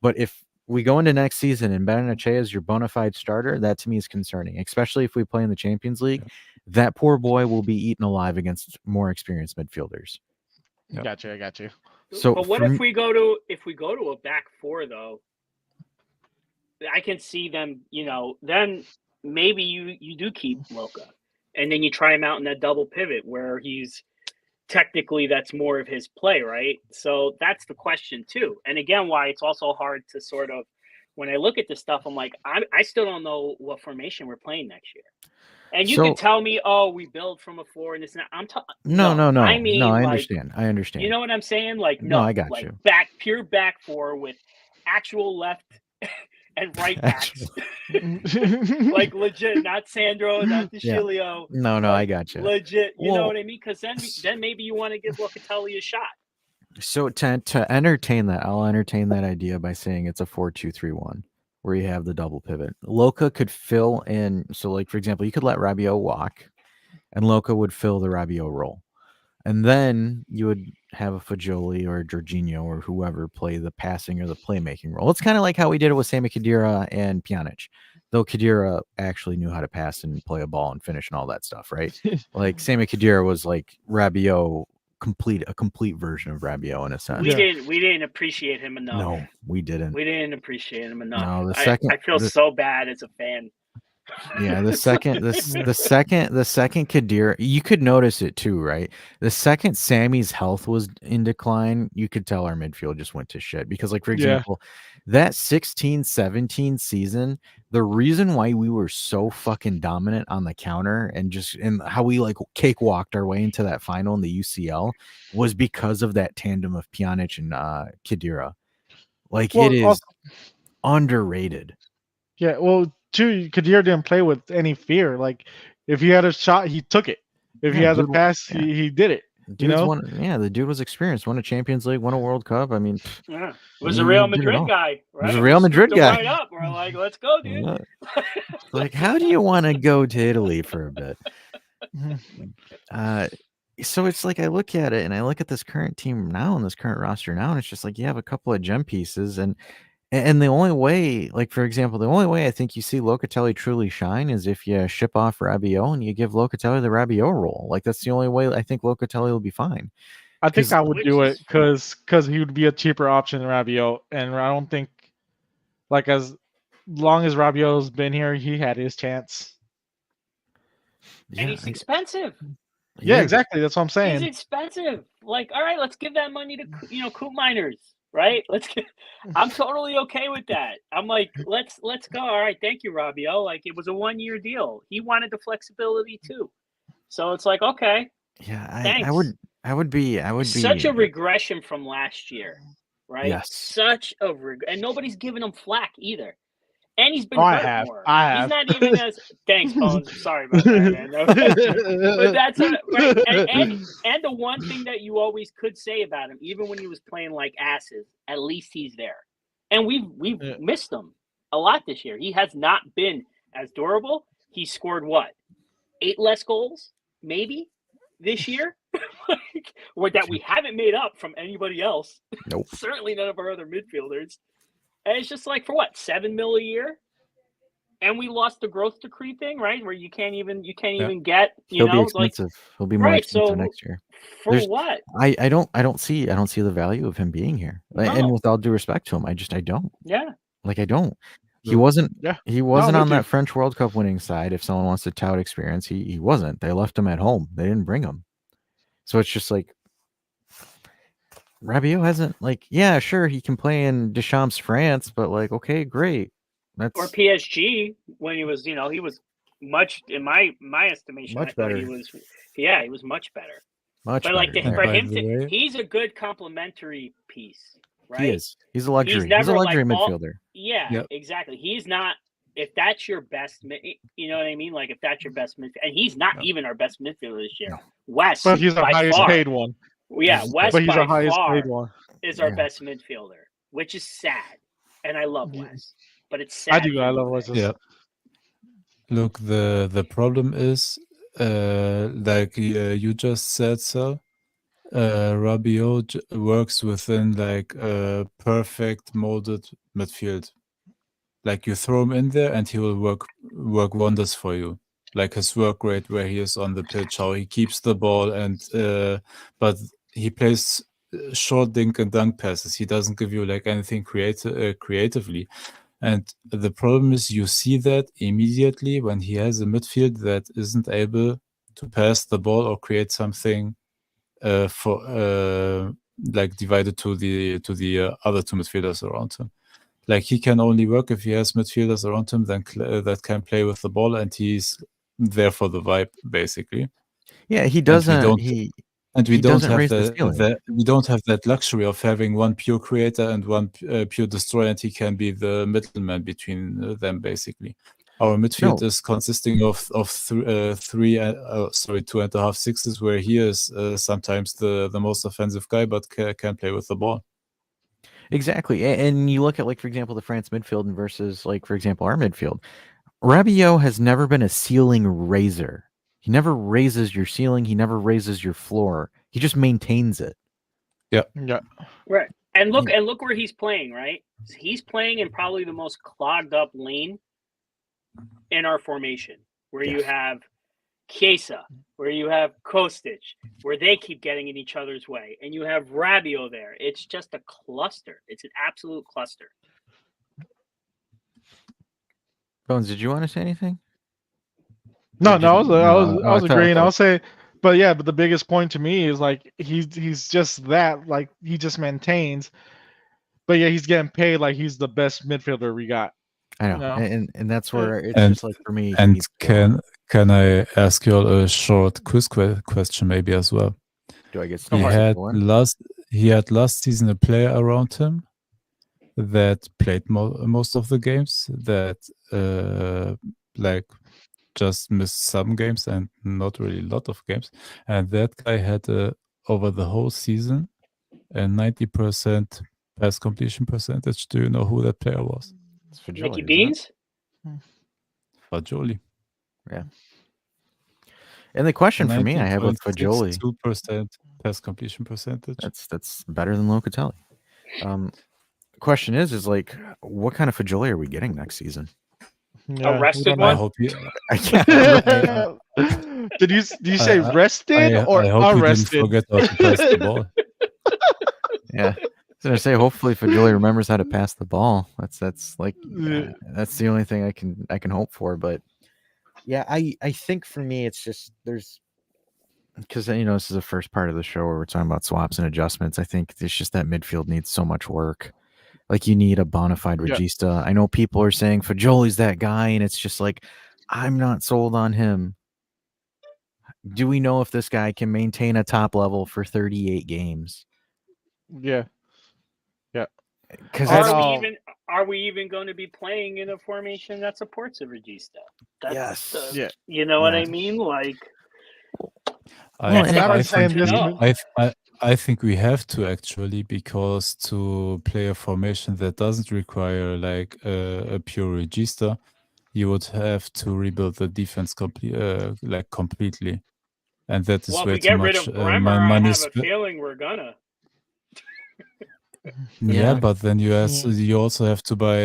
But if we go into next season and Benetche is your bona fide starter, that to me is concerning, especially if we play in the Champions League. That poor boy will be eaten alive against more experienced midfielders. Yep. Gotcha, I got you. So, but what if we go to a back four though? I can see them. Then maybe you do keep Loca, and then you try him out in that double pivot where he's technically that's more of his play, right? So that's the question too. And again, why it's also hard to sort of when I look at this stuff, I'm like, I still don't know what formation we're playing next year. And you can tell me, oh, we build from a four and this and that. I'm talking. No. I mean, I like, understand. I understand. You know what I'm saying? Like, no, I got like you. Pure back four with actual left and right backs. Like legit, not Sandro, not DeCilio. No, like, I got you. Legit, you know what I mean? Because then maybe you want to give Locatelli a shot. So to entertain that, I'll entertain that idea by saying it's a 4-2-3-1 where you have the double pivot. Loca could fill in. So, like for example, you could let Rabiot walk, and Loca would fill the Rabiot role. And then you would have a Fajoli or a Jorginho or whoever play the passing or the playmaking role. It's kind of like how we did it with Sami Khedira and Pjanic, though Khedira actually knew how to pass and play a ball and finish and all that stuff, right? Like Sami Khedira was like Rabiot, a complete version of Rabiot in a sense. We didn't appreciate him enough. No, we didn't. We didn't appreciate him enough. No, I feel so bad as a fan. Yeah, the second Khedira, you could notice it too, right? The second Sammy's health was in decline, you could tell our midfield just went to shit. Because, like, for example, that 16-17 season, the reason why we were so fucking dominant on the counter and how we like cakewalked our way into that final in the UCL was because of that tandem of Pjanic and Khedira. Like, it is underrated. Yeah, well, too, Khedira didn't play with any fear. Like, if he had a shot, he took it. If he had a pass, he did it. The dude was experienced. Won a Champions League, won a World Cup. I mean, was a Real Madrid guy, right? Was a Real Madrid guy. Right up. We're like, let's go, dude. Like, how do you want to go to Italy for a bit? So it's like I look at it and I look at this current team now and this current roster now, and it's just like you have a couple of gem pieces and the only way, like for example, the only way I think you see Locatelli truly shine is if you ship off Rabiot and you give Locatelli the Rabiot role. Like that's the only way I think Locatelli will be fine. I think I would do it because he would be a cheaper option than Rabiot, and I don't think like as long as Rabiot's been here, he had his chance. And he's expensive. Yeah, exactly. That's what I'm saying. He's expensive. Like, all right, let's give that money to Coop Miners. Right? I'm totally okay with that. I'm like, let's go. All right, thank you, Rabiot. Like it was a 1-year deal. He wanted the flexibility too. So it's like, okay. Yeah, I would be such a regression from last year, right? Yes. Such a and nobody's giving him flack either. And he's been hurt more. I have. He's not even as thanks, Bones. Sorry about that, man. But that's right. And the one thing that you always could say about him, even when he was playing like asses, at least he's there. And we've missed him a lot this year. He has not been as durable. He scored what? 8 less goals, maybe, this year? Or that we haven't made up from anybody else. Nope. Certainly none of our other midfielders. And it's just like for what, $7 million a year, and we lost the growth decree thing, right? Where you can't even get. He'll be expensive. He'll be more expensive next year. For what? I don't see the value of him being here. No. And with all due respect to him, I don't. Yeah. Like I don't. He wasn't. Yeah. He wasn't on that French World Cup winning side. If someone wants to tout experience, he wasn't. They left him at home. They didn't bring him. So it's just like. Rabiot hasn't sure he can play in Deschamps' France, but like okay, great. Or PSG when he was, he was much in my estimation. Much better. He was much better. Much but like better. for him he's a good complementary piece, right? He is. He's a luxury. He's a luxury midfielder. Exactly. He's not. If that's your best, you know what I mean? Like if that's your best midfielder, and he's not even our best midfielder this year. No. West, but he's the highest paid one. Yeah, West but he's by the highest far paid one. is our best midfielder, which is sad. And I love West, but it's sad. I do. I love West. Yeah. Look, the problem is, like you just said, so Rabiot works within like a perfect molded midfield. Like you throw him in there and he will work wonders for you. Like his work rate where he is on the pitch, how he keeps the ball, and but he plays short dink and dunk passes. He doesn't give you like anything creatively. And the problem is you see that immediately when he has a midfield that isn't able to pass the ball or create something for like divided to the other two midfielders around him. Like he can only work if he has midfielders around him that can play with the ball, and he's there for the vibe basically. Yeah, he And doesn't. we He don't doesn't have raise the ceiling. we don't have that luxury of having one pure creator and one pure destroyer, and he can be the middleman between them basically. Our midfield No. is consisting of 2.5 sixes, where he is sometimes the most offensive guy, but can play with the ball. Exactly. And you look at, like, for example, the France midfield versus, like, for example, our midfield. Rabiot has never been a ceiling raiser. He never raises your ceiling. He never raises your floor. He just maintains it. Yeah. Right. And look where he's playing, right? He's playing in probably the most clogged up lane in our formation, where you have Chiesa, where you have Kostic, where they keep getting in each other's way, and you have Rabiot there. It's just a cluster. It's an absolute cluster. Bones, did you want to say anything? No, Or did I you- was I agreeing. thought- I'll say, but the biggest point to me is like he's just that, like he just maintains. But yeah, he's getting paid like he's the best midfielder we got. I know, No. and that's where it's And- just like for me. he And needs to- can I ask you a short quiz question maybe as well? do I get He started? had One? last season a player around him that played most of the games, that like just missed some games and not really a lot of games, and that guy had over the whole season a 90% pass completion percentage. Do you know who that player was? It's for Nicky Joey, isn't it? Beans? Fajoli. And the question for me I have with Fajoli, 2% pass completion percentage. that's better than Locatelli. Question is like, what kind of Fajoli are we getting next season? Yeah, we rested don't I one? know. hope you. Did you say rested or I hope you didn't arrested? forget how to pass the ball. Yeah. I was gonna say, hopefully Fajoli remembers how to pass the ball. That's like Yeah. that's the only thing I can hope for. But yeah, I think for me it's just there's because this is the first part of the show where we're talking about swaps and adjustments. I think it's just that midfield needs so much work. Like you need a bona fide Yeah. regista. I know people are saying Fajoli's that guy, and it's just like I'm not sold on him. Do we know if this guy can maintain a top level for 38 games? Yeah. Because Are we even going to be playing in a formation that supports a regista? Yes. Yeah. You know what I Yes. mean? Like, I think we have to actually, because to play a formation that doesn't require like a pure regista, you would have to rebuild the defense completely, and that is well, if way we too get much rid of Bremer, I money. have a feeling we're gonna. Yeah, Yeah. but then you also have to buy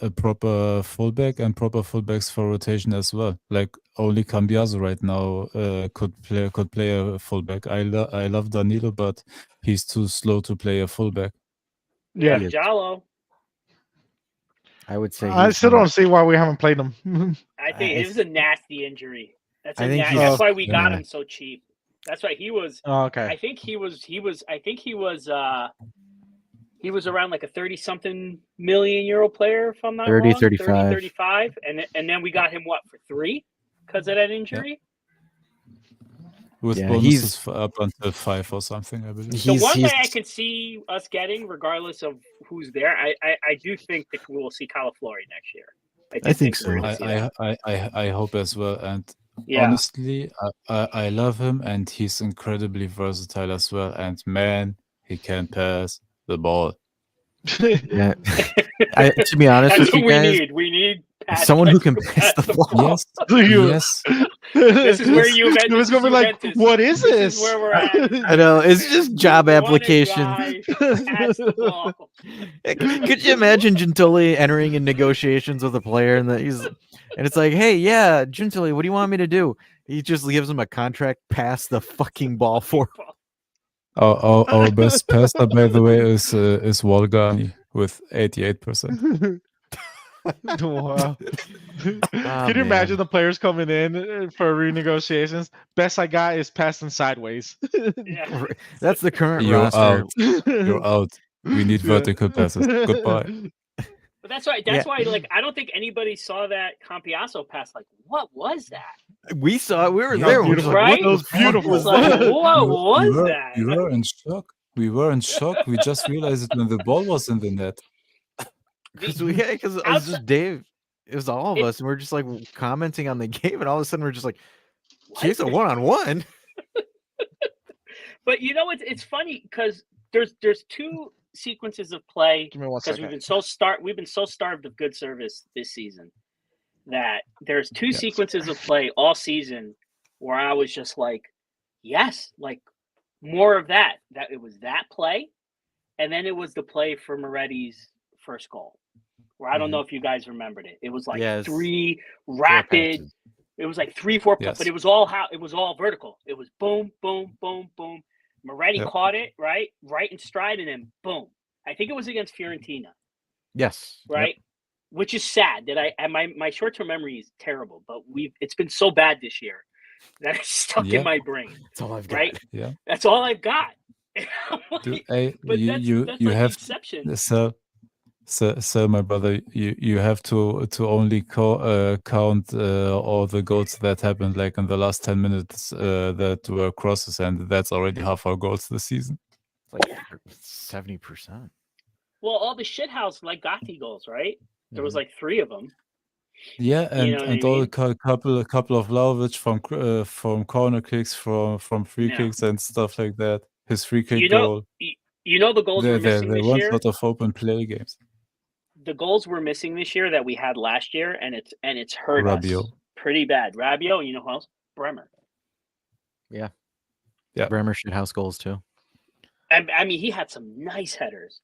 a proper fullback and proper fullbacks for rotation as well. Like only Cambiaso right now could play a fullback. I love Danilo, but he's too slow to play a fullback. Yeah, Yes. Jallo. I would say I still don't see why we haven't played him. I think I it was a nasty injury. That's I think he's- that's why we got Yeah. him so cheap. That's why he was. Oh, okay. I think he was around like a 30-something million euro player, if I'm not 30, wrong. 35. 35. And then we got him, what, for 3 because of that injury? With Yeah, bonuses up until 5 or something, I believe. The one guy I could see us getting, regardless of who's there, I do think that we will see Calaflori next year. I think so. we're gonna see that. I hope as well. And Yeah. honestly, I love him, and he's incredibly versatile as well. And man, he can pass the ball. Yeah. To be honest That's with you what we guys, need. We need Someone who players can pass the ball. Yes, You- yes. This is where Juventus. It was gonna be like, Juventus. what is This this? is where we're at. I know, it's just job We want a application. guy to pass the ball. Could you imagine Gentili entering in negotiations with a player and it's like, hey, yeah, Gentili, what do you want me to do? He just gives him a contract, pass the fucking ball for. Our best passer, by the way, is Walgani with 88%. Wow. Ah, Can you man. imagine the players coming in for renegotiations? Best I got is passing sideways. Yeah. That's the current You're roster. out. You're out. We need Yeah. vertical passes. Goodbye. But that's why. That's why. Like, I don't think anybody saw that Campiasso pass. Like, what was that? We saw it. We were Yeah, there. We're beautiful. just like, Right? what It was the fuck beautiful. was Like, that? what was that? We were in shock. We were in shock. We just realized it when the ball was in the net. Because it was just Dave. It was all of us, and we're just like commenting on the game, and all of a sudden we're just like, "He's a one-on-one." But you know, it's funny because there's two sequences of play Give me one because second. we've been so starved of good service this season that there's two Yes. sequences of play all season where I was just like, yes, like more of that. That it was that play, and then it was the play for Moretti's first goal, where I don't know if you guys remembered it. It was like Yes. three rapid. passes. It was like 3-4, Yes. but it was all vertical. It was boom, boom, boom, boom. Moretti Yep. caught it right in stride, and then boom. I think it was against Fiorentina, Yes. Yep. right? Which is sad that my short term memory is terrible, but it's been so bad this year that it's stuck Yeah. in my brain. That's all I've got. Right? Yeah. That's all I've got. I'm Dude, like, hey, but that's you like have the exception. so my brother, you have to only count all the goals that happened like in the last 10 minutes that were crosses, and that's already half our goals this season. It's like 70%. Well, all the shithouse like Gatti goals, right? There was Mhm. like 3 of them. Yeah, and know what and I all mean? a couple of Vlahovic from corner kicks, from free Yeah. kicks and stuff like that. His free kick You know, goal. you know the goals we're missing There this weren't year. a lot of open play games. The goals we're missing this year that we had last year, and it's hurt Rabiot. us pretty bad. Rabiot, you know who else? Bremer. Yeah. Bremer shit house goals too. I mean, he had some nice headers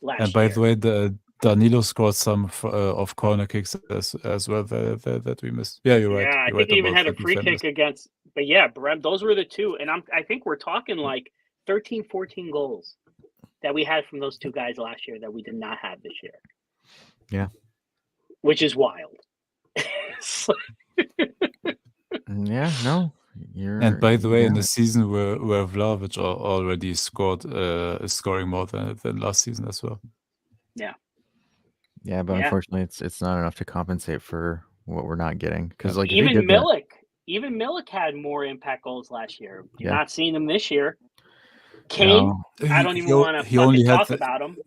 last And by year. the way, the Danilo scored some of corner kicks as well that we missed. Yeah, you're right. Yeah, I You're think right he even about had a the free defenders. kick against. But yeah, those were the two, and I think we're talking like 13, 14 goals that we had from those two guys last year that we did not have this year. Yeah. Which is wild. It's like- Yeah, no. And by the way, in yeah. the season where Vlahovic already scored, is scoring more than last season as well. Yeah, but Yeah. unfortunately, it's not enough to compensate for what we're not getting. Because like if he even did that, Milik had more impact goals last year. You're Yeah. not seeing him this year. Kane, no, I don't even want to He only fucking had talk the, about him.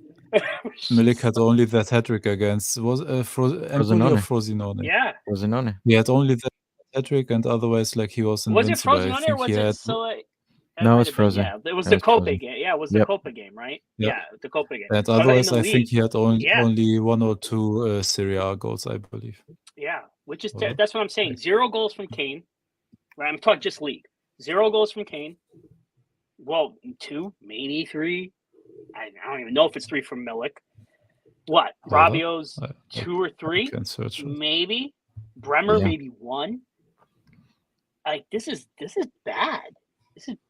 Milik had only that hat-trick against Empoli or Frosinone. Yeah. Frosinone. He had only that hat-trick, and otherwise, like, he was Was it invincible. I Frosinone or think was he it had Silla? That No, might it's have been, Frozen. Yeah, it was That the was Copa Frozen. game. Yeah, it was Yep. the Copa game, right? Yep. Yeah, the Copa game. and But in otherwise, the I league, think he had Yeah. only 1 or 2 Serie A goals, I believe. Yeah, which is Well, that's what I'm saying. 0 goals from Kane. Right, I'm talking just league. 0 goals from Kane. Well, 2, maybe 3. I don't even know if it's 3 from Milik. What? Hold up. Rabiot's I 2 or 3, can search for it. maybe. Bremer Yeah. maybe 1. Like this is bad.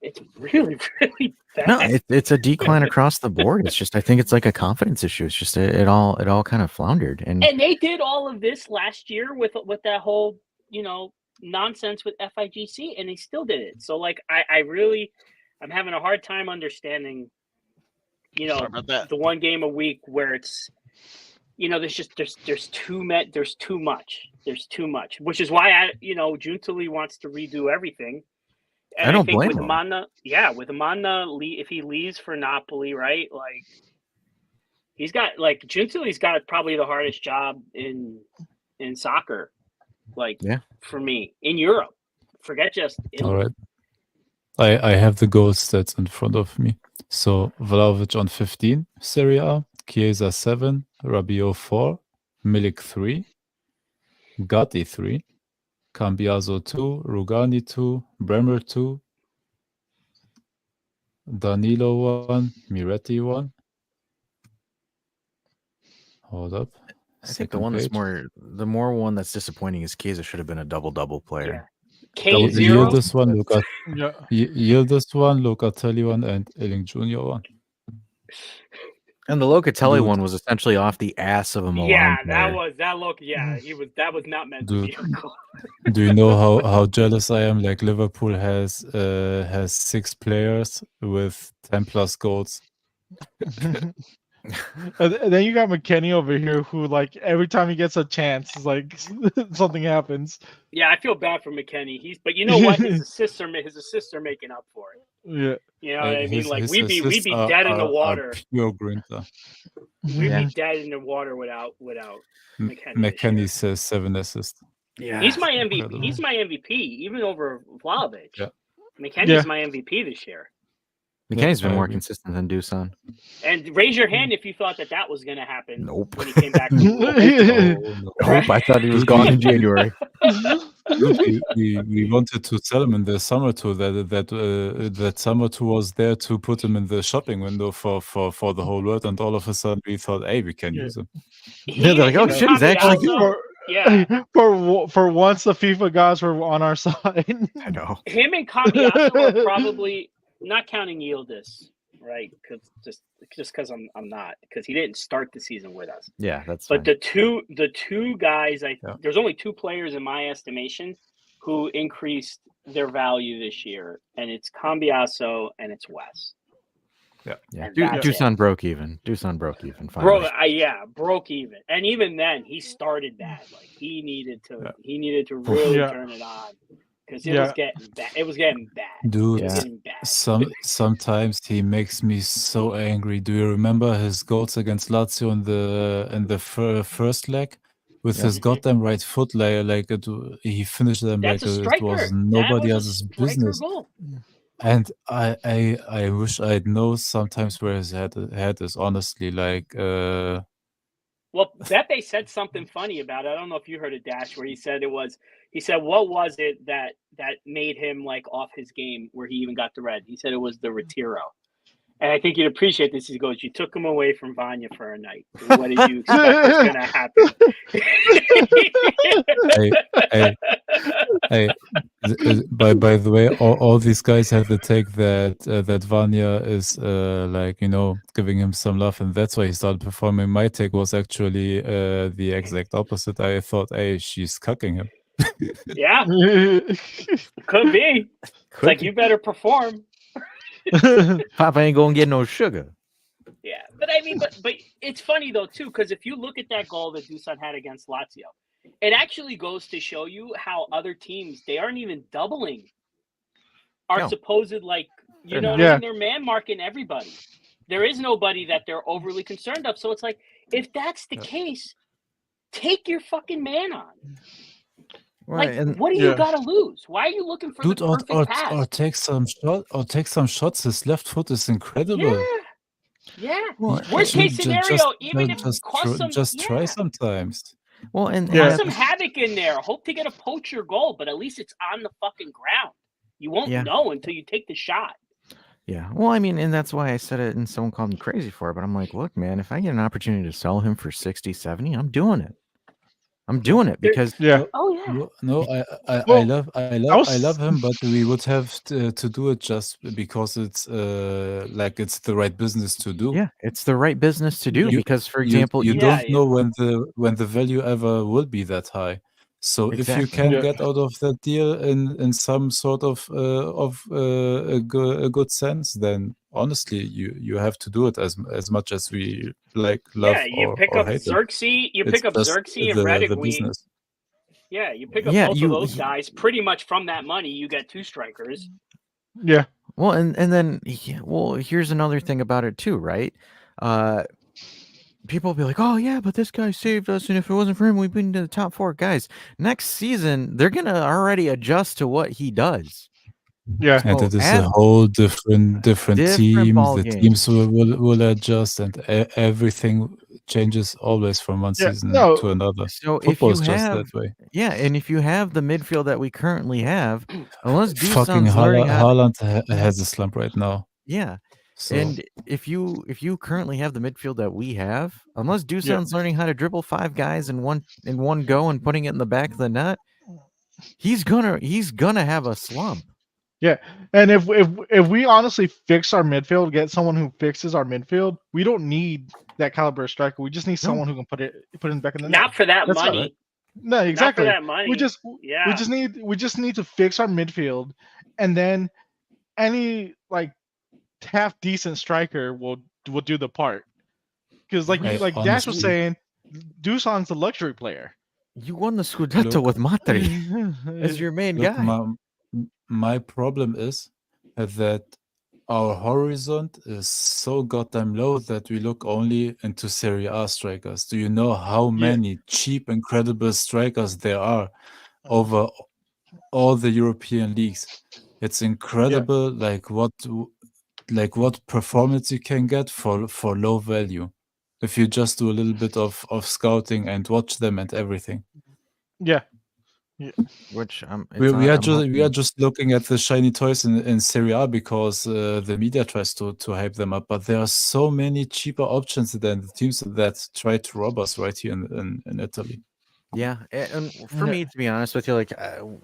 It's really really bad. No, it's a decline across the board. It's just I think it's like a confidence issue. It's just it all kind of floundered. And And they did all of this last year with that whole, nonsense with FIGC, and they still did it. So like I'm having a hard time understanding, Sorry about that. the one game a week where it's, there's too much, which is why Giuntoli wants to redo everything. And I don't think blame with him. Amanda, if he leaves for Napoli, right? Like he's got Giuntoli's got probably the hardest job in soccer, like Yeah. for me in Europe. Forget just All Italy. right. I have the goal stats in front of me. So Vlahovic on 15, Serie A, Chiesa 7, Rabiot 4, Milik 3, Gatti 3, Cambiaso 2, Rugani 2, Bremer 2, Danilo 1, Miretti 1. Hold up. I think the one that's more one that's disappointing is Chiesa should have been a double player. Kane 0. Yildiz 1, Yeah. Yildiz 1, Locatelli 1, and Ealing Jr. 1. And the Locatelli Dude. one was essentially off the ass of a Milan Yeah, player. that was not meant to be a goal. Do you know how jealous I am? Like Liverpool has 6 players with 10 plus goals. And then you got McKennie over here, who like every time he gets a chance, it's like something happens. Yeah, I feel bad for McKennie. But you know what? His assists are making up for it. Yeah. You know what I mean? Like his we'd be assists dead in the are water. Pure grinter. We'd be dead in the water without McKennie. McKennie says 7 assists. Yeah, He's my MVP. incredible. He's my MVP, even over Vlahovic. Yeah. McKennie's my MVP this year. McKennie's been I more agree. consistent than Dusan. And raise your hand if you thought that was going to happen. Nope. When he came back. From Nope, I thought he was gone in January. we wanted to sell him in the summer tour. That summer tour was there to put him in the shopping window for the whole world, and all of a sudden we thought, hey, we can use him. Yeah, they're like, oh shit, he's actually good. Yeah. For once, the FIFA gods were on our side. I know. Him and Cambiaso are probably not counting Yildiz, right? Because just because I'm not, because he didn't start the season with us. Yeah, that's But fine. the two guys, there's only 2 players in my estimation who increased their value this year, and it's Cambiaso and it's Wes. Yeah, And Dusan broke even. Dusan broke even. Bro, Finally. broke even, and even then he started bad. Like he needed to really turn it on because it was getting bad. It was getting bad. Dude, It was getting bad. sometimes he makes me so angry. Do you remember his goals against Lazio in the first leg with his goddamn right foot? He finished them That's like a striker. it was nobody That else's was a striker business. goal. And I wish I'd know sometimes where his head is. Honestly, like Well, Beppe said something funny about it. I don't know if you heard it, Dash, where he said what was it that made him like off his game where he even got the red? He said it was the Retiro. And I think you'd appreciate this. He goes, you took him away from Vanya for a night. What did you expect was going to happen? Hey, by the way, all these guys have the take that Vanya is giving him some love, and that's why he started performing. My take was actually the exact opposite. I thought, hey, she's cucking him. Yeah, could be. It's like you better perform. Papa ain't gonna get no sugar. Yeah, but I mean, but it's funny though too, because if you look at that goal that Dusan had against Lazio, it actually goes to show you how other teams, they aren't even doubling our supposed, like, you know what I mean? They're man marking everybody. There is nobody that they're overly concerned of. So it's like, if that's the case, take your fucking man on. Right, like, and what do you got to lose? Why are you looking for the perfect pass? Or take some shots. His left foot is incredible. Yeah. Well, worst case scenario, even if it costs some, try sometimes. Well, and cause some havoc in there. Hope to get a poacher goal, but at least it's on the fucking ground. You won't know until you take the shot. Yeah. Well, I mean, and that's why I said it, and someone called me crazy for it. But I'm like, look, man, if I get an opportunity to sell him for 60, 70, I'm doing it. I'm doing it because I love him, but we would have to do it just because it's it's the right business to do. Yeah, it's the right business to do because, for example, you don't know when the value ever will be that high. So if you can get out of that deal in some sort of a good sense, then honestly you have to do it as much as we love you pick up Xerxes, you pick up Xerxes and Redigui. Yeah, you pick up both of those guys pretty much from that money. You get 2 strikers. Yeah. Well, and then here's another thing about it too, right? People will be like, oh yeah, but this guy saved us, and if it wasn't for him, we'd been to the top 4. Guys, next season they're gonna already adjust to what he does. Yeah, and it is a whole different team. The teams will adjust, and everything changes always from one Yeah, season no. to another. So if Football you is just have, that way. yeah, and if you have the midfield that we currently have, unless Fucking Dusan's learning how, Haaland has a slump right now. yeah, So and if you currently have the midfield that we have, unless Dusan's learning how to dribble 5 guys in one go and putting it in the back of the net, he's gonna have a slump. Yeah, and if we honestly fix our midfield, get someone who fixes our midfield, we don't need that caliber of striker. We just need someone who can put it back in the net. Not for that That's money. it. No, exactly. Not for that money. We just need to fix our midfield, and then any like half decent striker will do the part. Because like Hey, Dash was honestly- saying, Dusan's a luxury player. You won the Scudetto Look- with Matri as your main Look, guy. my problem is that our horizon is so goddamn low that we look only into Serie A strikers. Do you know how many cheap, incredible strikers there are over all the European leagues? It's incredible, like what performance you can get for low value if you just do a little bit of scouting and watch them and everything. Yeah. Which We are just looking at the shiny toys in Serie A because the media tries to hype them up, but there are so many cheaper options than the teams that try to rob us right here in Italy. Yeah, and for me, to be honest with you, like,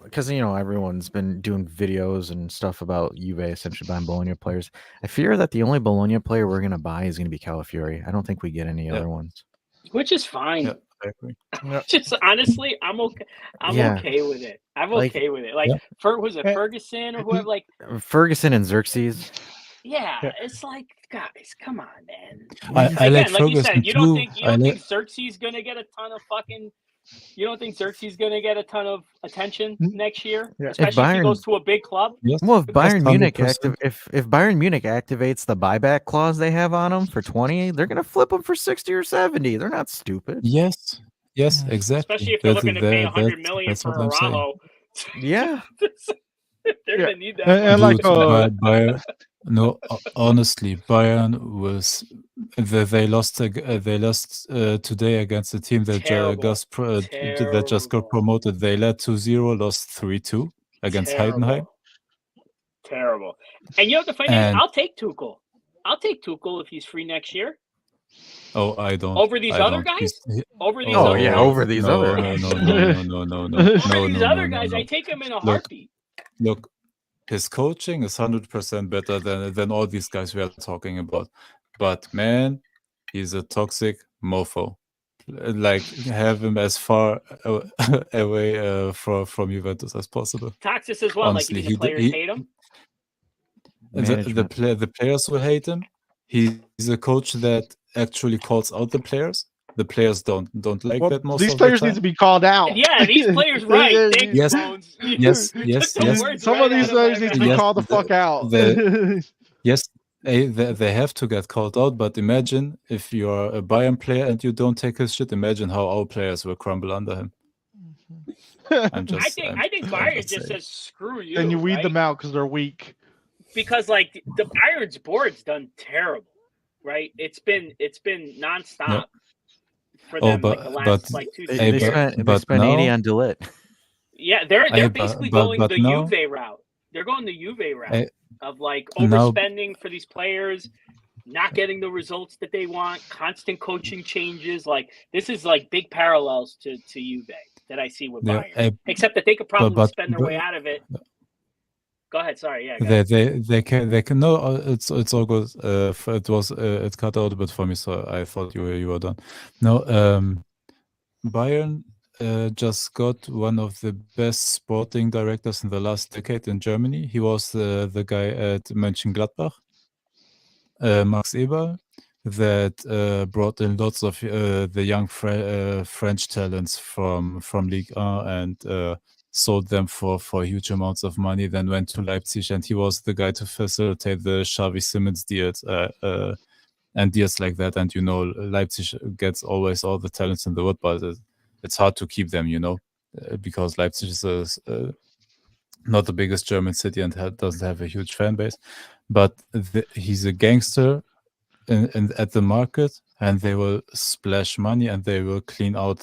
because everyone's been doing videos and stuff about Juve essentially buying Bologna players. I fear that the only Bologna player we're gonna buy is gonna be Calafiori. I don't think we get any other ones. Which is fine. Yeah, I agree. Just honestly, I'm okay. I'm Yeah. okay with it. I'm Like- okay with it. Like, was it Ferguson or whoever? Like, Ferguson and Xerxes. yeah, it's like, guys, come on, man. I like Like you Ferguson said, you don't too. think Xerxes gonna get a ton of fucking. You don't think Xerxes gonna get a ton of attention next year, Yeah. especially if he Bayern- goes to a big club. Yes. Well, if Bayern Munich 100%. if Bayern Munich activates the buyback clause they have on them for 20, they're gonna flip them for 60 or 70. They're not stupid. Yes, exactly. Especially if they're looking to pay That- 100 million that's for what I'm saying. Araujo. Yeah. They're gonna need that. And money. like, Bayern, no, honestly, Bayern was they lost today against a team that Terrible. that just got Terrible. promoted. They led 2-0, lost 3-2 against Heidenheim. Terrible. And you know what the funny thing is? And- I'll take Tuchel. I'll take Tuchel if he's free next year. Oh, I don't. Over these I other don't. guys? He's- Over these Oh, other yeah, guys? over these no, other no, guys. no, no, no, no, no, no, Over no, these no, other no, guys, no. I take him in a heartbeat. Look, his coaching is 100% better than all these guys we are talking about. But man, he's a toxic mofo. Like, have him as far away from Juventus as possible. Toxic as well. Honestly, like, you think the players hate him? The players will hate him. He's a coach that actually calls out the players. The players don't like well, that most these of the players time. need to be called out. Yeah, these players, right. Thanks, Yes. Bones. Yes, yes, The yes. words Some right of these out players my need to be mouth. Yes, called the fuck out. Yes, they have to get called out, but imagine if you're a Bayern player and you don't take his shit, imagine how our players will crumble under him. I'm just, I think I'm Bayern just just saying. says screw you. Then you weed right? them out because they're weak. Because like the Bayern's board's done terrible, right? It's been nonstop Yep. for Oh, them like the last but- 2 They, Hey, they years. spent 80 now- on DeLitt. Yeah, they're Hey, basically but going the now- Juve route. They're going the Juve route Hey, of like now- overspending for these players, not getting the results that they want, constant coaching changes. Like this is like big parallels to Juve that I see with Yeah, Bayern. Except that they could probably but- spend their way out of it. Go ahead. Sorry. Yeah. Go They, ahead. they can no. It's all good. It cut out a bit for me, so I thought you were done. No, Bayern just got one of the best sporting directors in the last decade in Germany. He was the guy at Mönchengladbach, Max Eberl, that brought in lots of the young French talents from Ligue 1 and sold them for huge amounts of money, then went to Leipzig, and he was the guy to facilitate the Xavi Simons deals and deals like that. And Leipzig gets always all the talents in the world, but it's hard to keep them, because Leipzig is not the biggest German city and doesn't have a huge fan base. But he's a gangster at the market. and they will splash money and they will clean out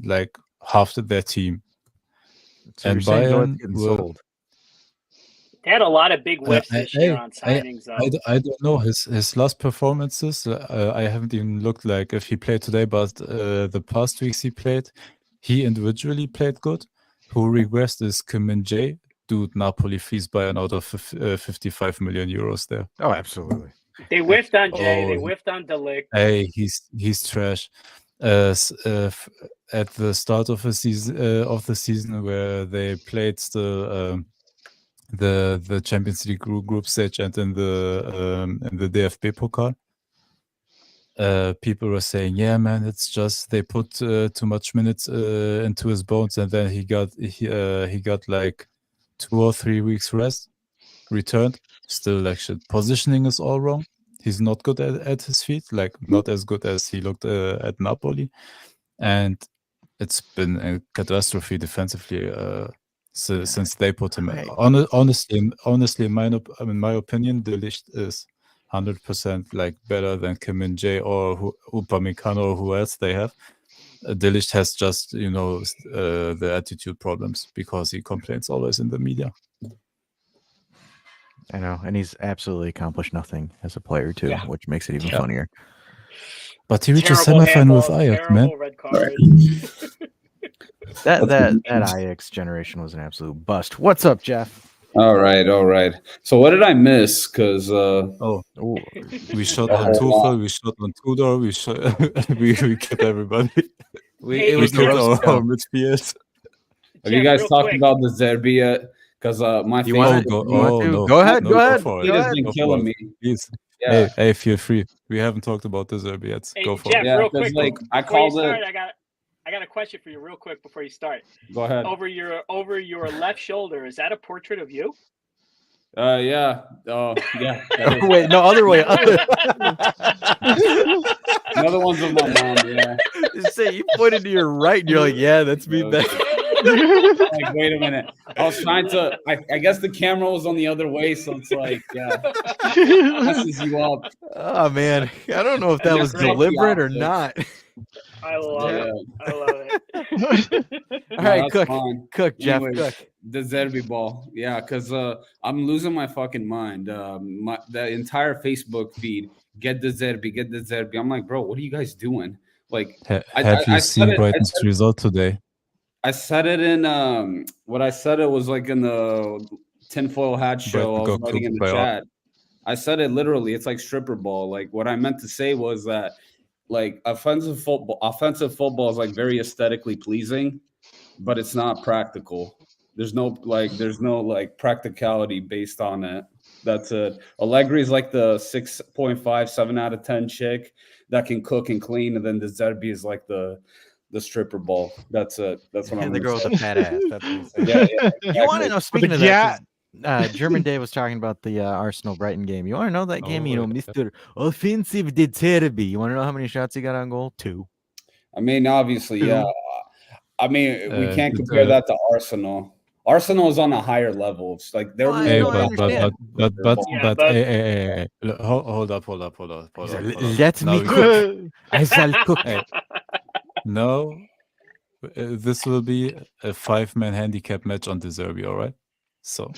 like half their team. So And you're saying Doet's Bayern getting will. sold. They had a lot of big whiffs this year on signings, though. I don't know his last performances. I haven't even looked like if he played today, but the past weeks he played, he individually played good. Who regressed is Kim Min-jae. Dude, Napoli fees Bayern out of 55 million euros there. Oh, absolutely. They whiffed on Jay. Oh, They whiffed on Delict. Hey, he's trash. At the start of the season where they played the Champions League group stage and in the DFB Pokal, people were saying, "Yeah, man, it's just they put too much minutes into his bones," and then he got like 2 or 3 weeks rest, returned, still like shit. Positioning is all wrong. He's not good at his feet, like not as good as he looked at Napoli, and it's been a catastrophe defensively since they put him. Right. Honestly, in my opinion, De Ligt is 100% like better than Kim Min-jae or Upamecano or who else they have. De Ligt has just the attitude problems because he complains always in the media. I know, and he's absolutely accomplished nothing as a player too, Yeah. which makes it even Yeah. funnier. But he reached a Terrible semifinal with handball, Ajax, man. terrible red card. That Ajax generation was an absolute bust. What's up, Jeff? All right. So what did I miss? Because Oh, we shot on Tuchel, we shot on Tudor, we killed everybody. Hey, It We was the killed roast our show. midfielders. have you Jeff, guys real talked quick. about the Zerbi yet? Because my You want favorite to? Oh, No. no. Go ahead. No, Go ahead. for it. feed Go has ahead. been Go killing for me. it. Please. Yeah, Hey, feel free. We haven't talked about this yet. Hey, Go for Jeff, it. Yeah, real 'cause, quick. like, I before you called it- start, I got a question for you, real quick, before you start. go ahead. Over your left shoulder, is that a portrait of you? Yeah. Yeah. that is. Wait, no, other way. Another one's of my mom. Yeah. Just say you pointed to your right, and you're like, "Yeah, that's me." Okay. Back. Like, wait a minute. I was trying to. I guess the camera was on the other way, so it's like, yeah, messes you up. Oh man, I don't know if that was Great. deliberate or not. I love Yeah. it. I love it. All right, that's cook, fine. cook, Jeff, Anyways, cook. the Zerbi ball. Yeah, because I'm losing my fucking mind. The entire Facebook feed, get the Zerbi. I'm like, bro, what are you guys doing? Like, Have you I seen said it- Brighton's result today? I said it in what I said it was like in the tinfoil hat show. I was got writing in cooked the by all- chat. I said it literally. It's like stripper ball. Like what I meant to say was that like offensive football is like very aesthetically pleasing, but it's not practical. There's no practicality based on it. That's it. Allegri is like the 6.5, 7 out of 10 chick that can cook and clean, and then the Zerbi is like the stripper ball. That's it. That's what I'm The girl gonna with say. the fat ass. That's what he's saying. Yeah, You want to know? Speaking the of that, 'cause, German Dave was talking about the Arsenal Brighton game. You want to know that game? You know, yeah. Mr. Offensive de Terbi. You want to know how many shots he got on goal? 2. I mean, obviously, yeah. I mean, we can't compare that to Arsenal. Arsenal is on a higher level. It's like they're Well, I Hey, know, I but understand. hey, hold up. Let Now me we- cook. I shall cook. Hey, no, this will be a 5-man handicap match on the Derby, all right? So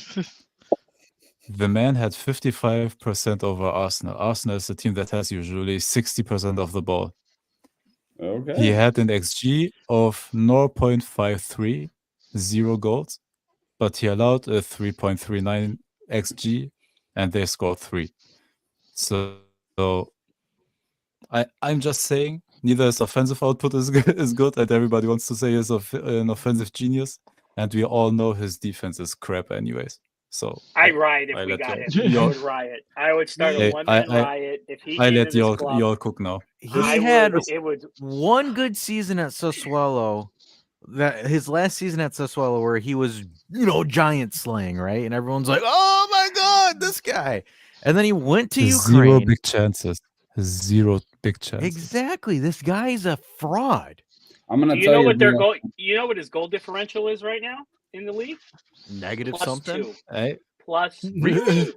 the man had 55% over Arsenal. Arsenal is a team that has usually 60% of the ball. Okay. He had an XG of 0.53, 0 goals, but he allowed a 3.39 XG, and they scored 3. So I'm just saying, neither his offensive output is good, and everybody wants to say he's an offensive genius, and we all know his defense is crap anyways. So I'd riot if I we let got you- him. I would riot. I would start Hey, a one-man I- riot if he I came let to this y'all club. cook now. He I had would, it would. one good season at Sassuolo. That his last season at Sassuolo, where he was, giant slaying, right? And everyone's like, "Oh my god, this guy!" And then he went to Zero Ukraine. big chances. Zero big chances. Exactly, this guy's a fraud. I'm gonna You tell know you what their real- goal? You know what his goal differential is right now in the league? Negative Plus something. 2. Hey, Plus Really?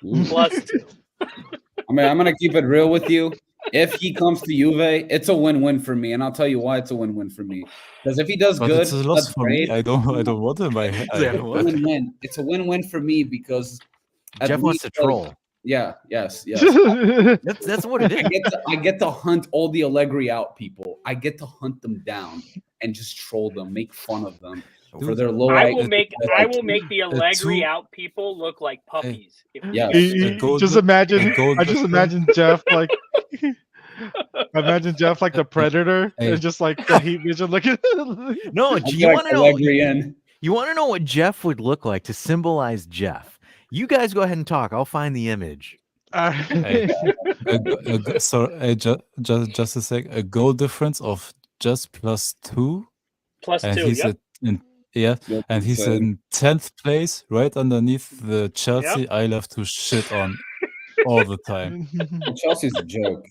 2. Plus 2. I mean, I'm gonna keep it real with you. If he comes to Juve, it's a win-win for me, and I'll tell you why it's a win-win for me. Because if he does But good, it's a loss that's for me. great. I don't want him. Yeah, It's a what? win-win. It's a win-win for me because at Jeff wants least, to troll. yes. That's what it is. I get to hunt all the Allegri out people. I get to hunt them down and just troll them, make fun of them for Dude, their low. I will IQ. make the Allegri out people look like puppies. If we Yes. get He- this. A goal just di- imagine. a goal I just difference. imagine Jeff like. Imagine Jeff like the Predator, Hey. and just like the heat vision looking. No, I'm you like want to know? Allegri in. You want to know what Jeff would look like to symbolize Jeff? You guys go ahead and talk. I'll find the image. Hey, just a sec. A goal difference of just +2, Plus and 2. he's Yep. and he's insane. in 10th place, right underneath the Chelsea I love to shit on all the time. Chelsea's a joke.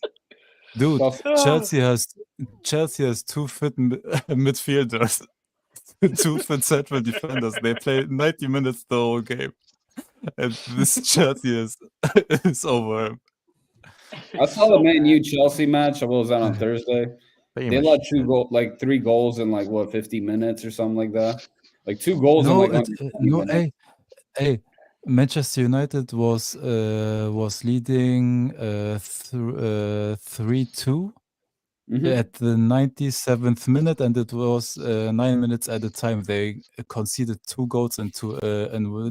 Dude, Chelsea- Chelsea has 2 fit midfielders, 2 fit central defenders. They play 90 minutes the whole game, and this Chelsea is over him. I saw the Man U Chelsea match. What was that on Thursday? Pretty They much. let 3 goals in 50 minutes or something like that. Like 2 goals No, in under 20 minutes. hey, Manchester United was leading 3-2 Mhm. at the 97th minute, and it was 9 minutes at a time. They conceded 2 goals in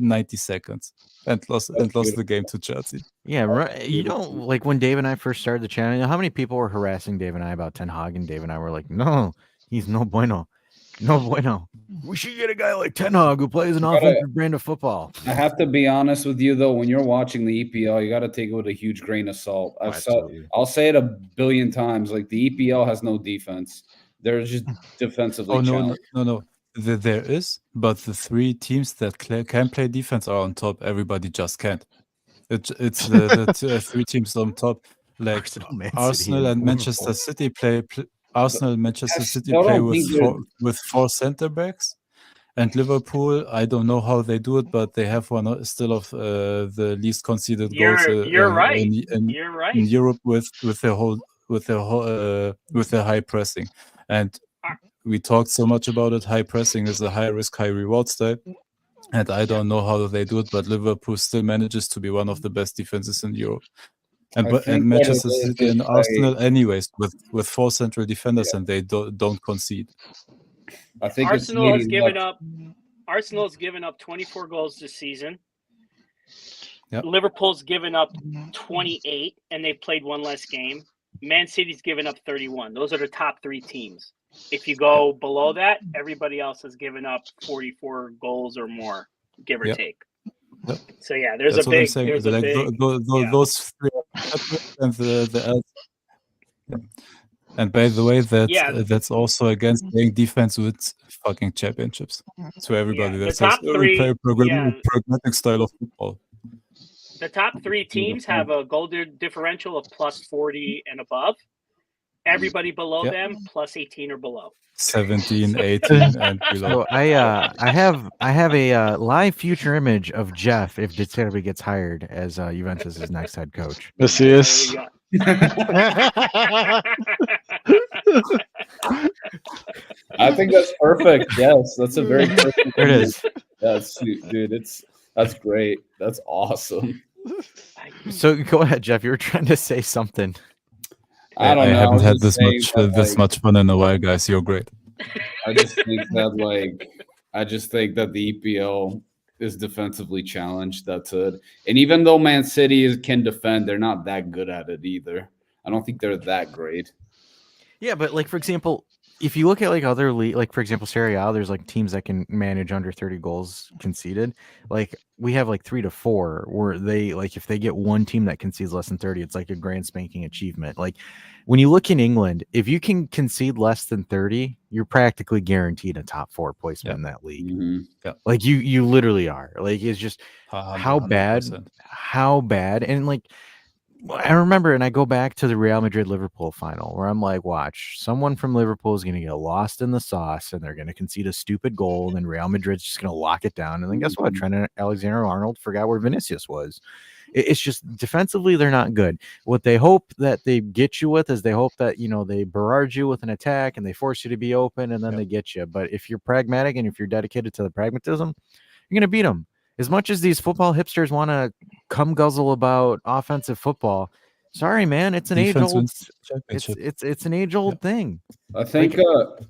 90 seconds and lost the game to Chelsea. Yeah, right. You know, like when Dave and I first started the channel, you know how many people were harassing Dave and I about Ten Hag, and Dave and I were like, "No, he's no bueno, no bueno. We should get a guy like Ten Hag who plays an offensive brand of football." I have to be honest with you though, when you're watching the EPL, you got to take it with a huge grain of salt. Absolutely. I'll say it a billion times. Like the EPL has no defense; they're just defensively Oh no, challenged. no. There is, but the 3 teams that can play defense are on top. Everybody just can't. It's the 3 teams on top, like Arsenal, Man City, Arsenal and Manchester Liverpool. City play. Arsenal and Manchester I City still play don't think with 4 center backs, and Liverpool. I don't know how they do it, but they have one still of the least conceded goals. You're right. in You're right. Europe with their high pressing, and we talked so much about it. High pressing is a high risk, high reward style, and I don't know how they do it, but Liverpool still manages to be one of the best defenses in Europe. And I but think and what Manchester it is City and is Arsenal, anyways, with 4 central defenders, and they don't concede. I think Arsenal has it's given up. Arsenal's given up 24 goals this season. Yep. Liverpool's given up 28, and they've played 1 less game. Man City's given up 31. Those are the top 3 teams. If you go below that, everybody else has given up 44 goals or more, give or Yep. take. Yep. So yeah, there's That's a what I'm big. saying. There's a Like big. yeah. those 3 and the else. Yeah. And by the way, that's also against playing defense with fucking championships. To everybody Yeah, that the says top we 3 play a yeah. pragmatic style of football. The top 3 teams have a goal differential of plus 40 and above. Everybody below Yep. them plus 18 or below. 17, 18, and below. So I have a live future image of Jeff if De Zerbi gets hired as Juventus' next head coach. Messias. There we go. I think that's perfect. Yes, that's a very perfect. There it is. That's dude. That's great. That's awesome. So go ahead, Jeff. You were trying to say something. I don't know. haven't was had just this saying much that, much fun in a while, guys. You're great. I just think that the EPL is defensively challenged. That's it. And even though Man City can defend, they're not that good at it either. I don't think they're that great. Yeah, but like for example, if you look at like other like for example Serie A, there's like teams that can manage under 30 goals conceded. Like we have like 3 to 4 where they like if they get one team that concedes less than 30, it's like a grand spanking achievement. Like when you look in England, if you can concede less than 30, you're practically guaranteed a top 4 placement in that league. Mm-hmm. Like you literally are. Like it's just 100%. how bad, and like I remember, and I go back to the Real Madrid Liverpool final where I'm like, watch, someone from Liverpool is going to get lost in the sauce and they're going to concede a stupid goal, and then Real Madrid's just going to lock it down. And then guess what? Trent Alexander-Arnold forgot where Vinicius was. It's just defensively they're not good. What they hope that they get you with is they hope that they barrage you with an attack and they force you to be open and then they get you. But if you're pragmatic and if you're dedicated to the pragmatism, you're gonna beat them. As much as these football hipsters want to come guzzle about offensive football, sorry man, it's an age-old. wins the championship. It's an age-old thing. I think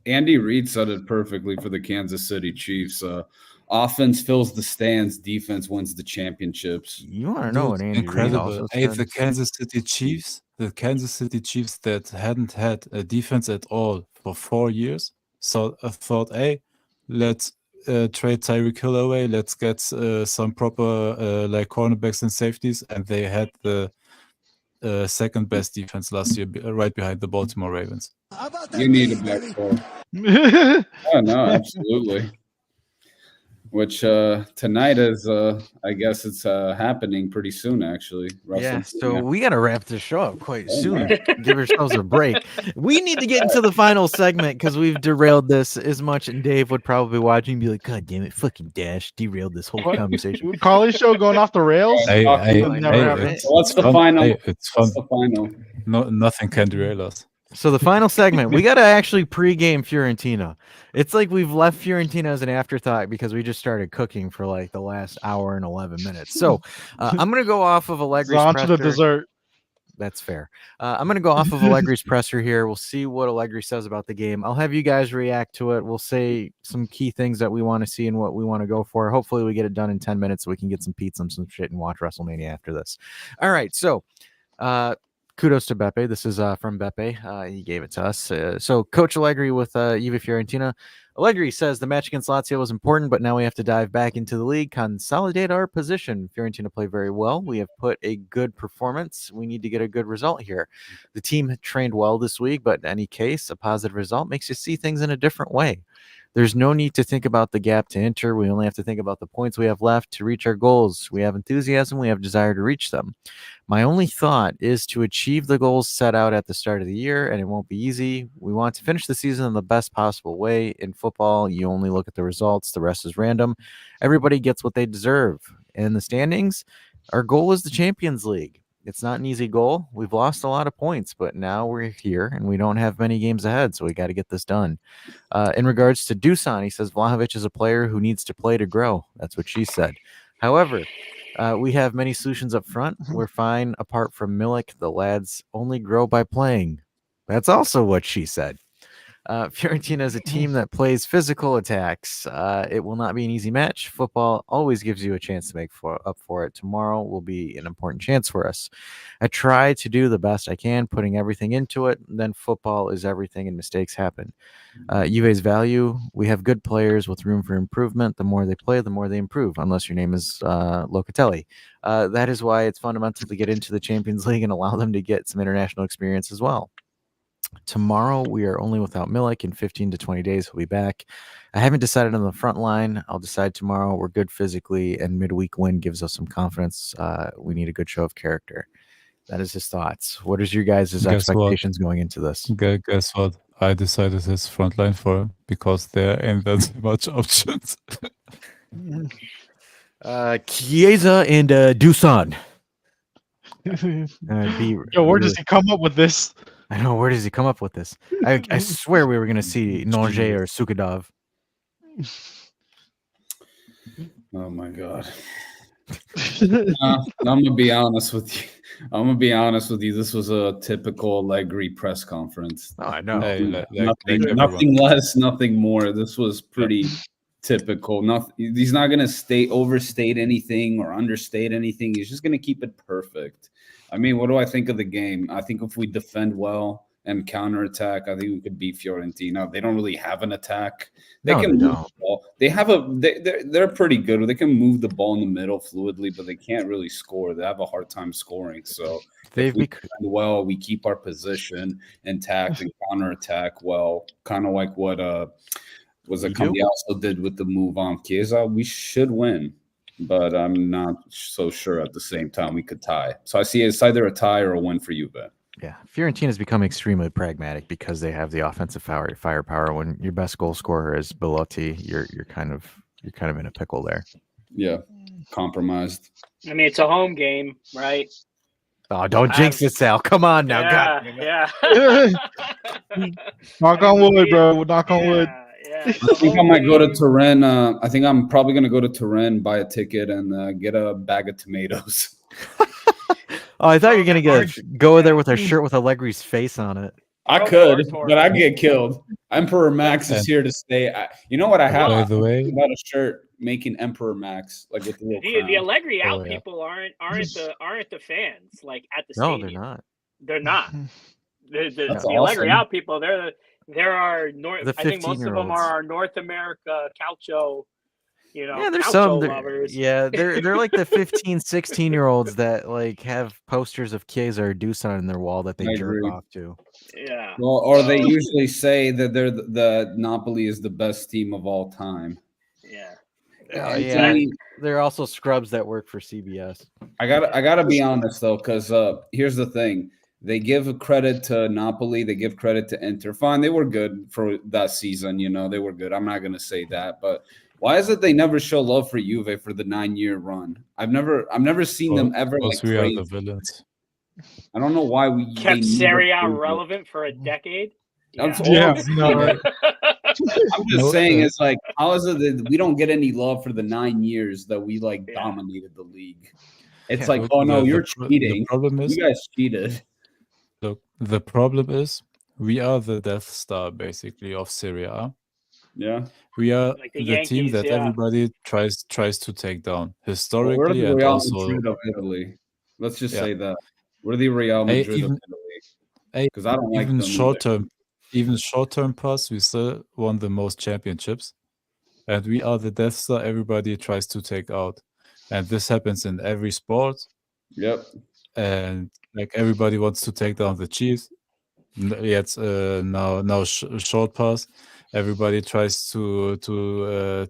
Andy Reid said it perfectly for the Kansas City Chiefs. Offense fills the stands, defense wins the championships. You want to know what Andy Reid Incredible. also Hey, said? the Kansas City Chiefs that hadn't had a defense at all for 4 years. So I thought, hey, let's trade Tyreek Hill away. Let's get some proper like cornerbacks and safeties. And they had the second best defense last year, right behind the Baltimore Ravens. You need a backdoor. Oh, no, absolutely. Which tonight is, I guess it's happening pretty soon, actually. Yeah, so we got to wrap this show up quite soon. Give ourselves a break. We need to get into the final segment because we've derailed this as much, and Dave would probably be watching and be like, God damn it, fucking Dash derailed this whole conversation. College show going off the rails? What's the final? Hey, it's fun. What's the final? No, nothing can derail us. So the final segment, we got to actually pregame Fiorentina. It's like we've left Fiorentina as an afterthought because we just started cooking for like the last hour and 11 minutes. So I'm going to go off of Allegri's on presser. to the dessert. That's fair. I'm going to go off of Allegri's presser here. We'll see what Allegri says about the game. I'll have you guys react to it. We'll say some key things that we want to see and what we want to go for. Hopefully we get it done in 10 minutes so we can get some pizza and some shit and watch WrestleMania after this. All right. So, kudos to Beppe. This is from Beppe. He gave it to us. So Coach Allegri with Juve Fiorentina. Allegri says the match against Lazio was important, but now we have to dive back into the league, consolidate our position. Fiorentina played very well. We have put a good performance. We need to get a good result here. The team trained well this week, but in any case, a positive result makes you see things in a different way. There's no need to think about the gap to Inter. We only have to think about the points we have left to reach our goals. We have enthusiasm. We have desire to reach them. My only thought is to achieve the goals set out at the start of the year, and it won't be easy. We want to finish the season in the best possible way. In football, you only look at the results. The rest is random. Everybody gets what they deserve. In the standings, our goal is the Champions League. It's not an easy goal. We've lost a lot of points, but now we're here and we don't have many games ahead, so we got to get this done. In regards to Dusan, he says Vlahovic is a player who needs to play to grow. That's what she said. However, we have many solutions up front. We're fine apart from Milik. The lads only grow by playing. That's also what she said. Fiorentina is a team that plays physical attacks. It will not be an easy match. Football always gives you a chance to make up for it. Tomorrow will be an important chance for us. I try to do the best I can, putting everything into it. Then football is everything and mistakes happen. Juve's value, we have good players with room for improvement. The more they play, the more they improve, unless your name is Locatelli. That is why it's fundamental to get into the Champions League and allow them to get some international experience as well. Tomorrow, we are only without Milik. In 15 to 20 days, he'll be back. I haven't decided on the front line. I'll decide tomorrow. We're good physically, and midweek win gives us some confidence. We need a good show of character. That is his thoughts. What is your guys' expectations going into this? Guess what? I decided his front line for him because there ain't that much options. Chiesa and Dusan. Yo, where does he come up with this? I know. Where does he come up with this? I swear we were going to see Nonge or Sukadov. Oh, my God. I'm going to be honest with you. This was a typical Allegri press conference. Oh, I know. Nothing less, nothing more. This was pretty typical. He's not going to overstate anything or understate anything. He's just going to keep it perfect. I mean, what do I think of the game? I think if we defend well and counterattack, I think we could beat Fiorentina. They don't really have an attack. They can move the ball. They're pretty good. They can move the ball in the middle fluidly, but they can't really score. They have a hard time scoring. So if we defend well, we keep our position intact and counterattack well, kind of like what Cambiaso did with the move on Chiesa. We should win. But I'm not so sure at the same time we could tie. So I see it's either a tie or a win for Juve. Yeah, Fiorentina has become extremely pragmatic because they have the offensive firepower. When your best goal scorer is Belotti, you're kind of in a pickle there. Yeah. compromised. I mean, it's a home game, right? Oh, don't jinx it, Sal. Come on now. God damn it. Yeah. Knock on wood, bro. Knock on wood. Yeah. I think I might go to Turin. I think I'm probably gonna go to Turin, buy a ticket, and get a bag of tomatoes. Oh, I thought you were gonna go there with a Yeah. shirt with Allegri's face on it. I Go could, for it. but I'd get killed. Emperor Max is And- here to stay. You know what I have? By the way- I got a shirt making Emperor Max, like with the little The crown. Allegri out Oh, yeah. people aren't the fans like at the No, stadium. they're not. They're not. The That's Allegri awesome. out people. There are North. The I think most of them 15-year-olds. are our North America Calcio. Yeah, there's Calcio some. lovers. Yeah, they're like the 15, 16-year-olds that like have posters of Chiesa or Dusan on their wall that they I jerk agree. off to. Yeah. Well, or they usually say that they're the Napoli is the best team of all time. Yeah. Oh, And yeah. to me, They're also scrubs that work for CBS. I gotta be honest though, because here's the thing: they give credit to Napoli, they give credit to Inter. Fine, they were good for that season. They were good. I'm not gonna say that, but why is it they never show love for Juve for the 9-year run? I've never seen them ever like Because we are crazy. the villains. I don't know why they Kept never Serie A proved it. relevant for a decade. That's Yeah, awesome. no, right. I'm just No, saying, it's like, how is it that we don't get any love for the 9 years that we like Yeah. dominated the league? It's Yeah. like, oh no, you're The cheating. problem is, You guys cheated. look, the problem is we are the Death Star basically of Serie A. Yeah. We are Like the the team Yankees, that yeah. everybody tries to take down Well, we're historically the and Real also Madrid of Italy. Let's just Yeah. say that we're the Real Hey, Madrid even- of Italy. hey, Because I don't like even them short term pass, we still won the most championships, and we are the Death Star everybody tries to take out, and this happens in every sport. Yep. And like everybody wants to take down the Chiefs. Yet now short pass, everybody tries to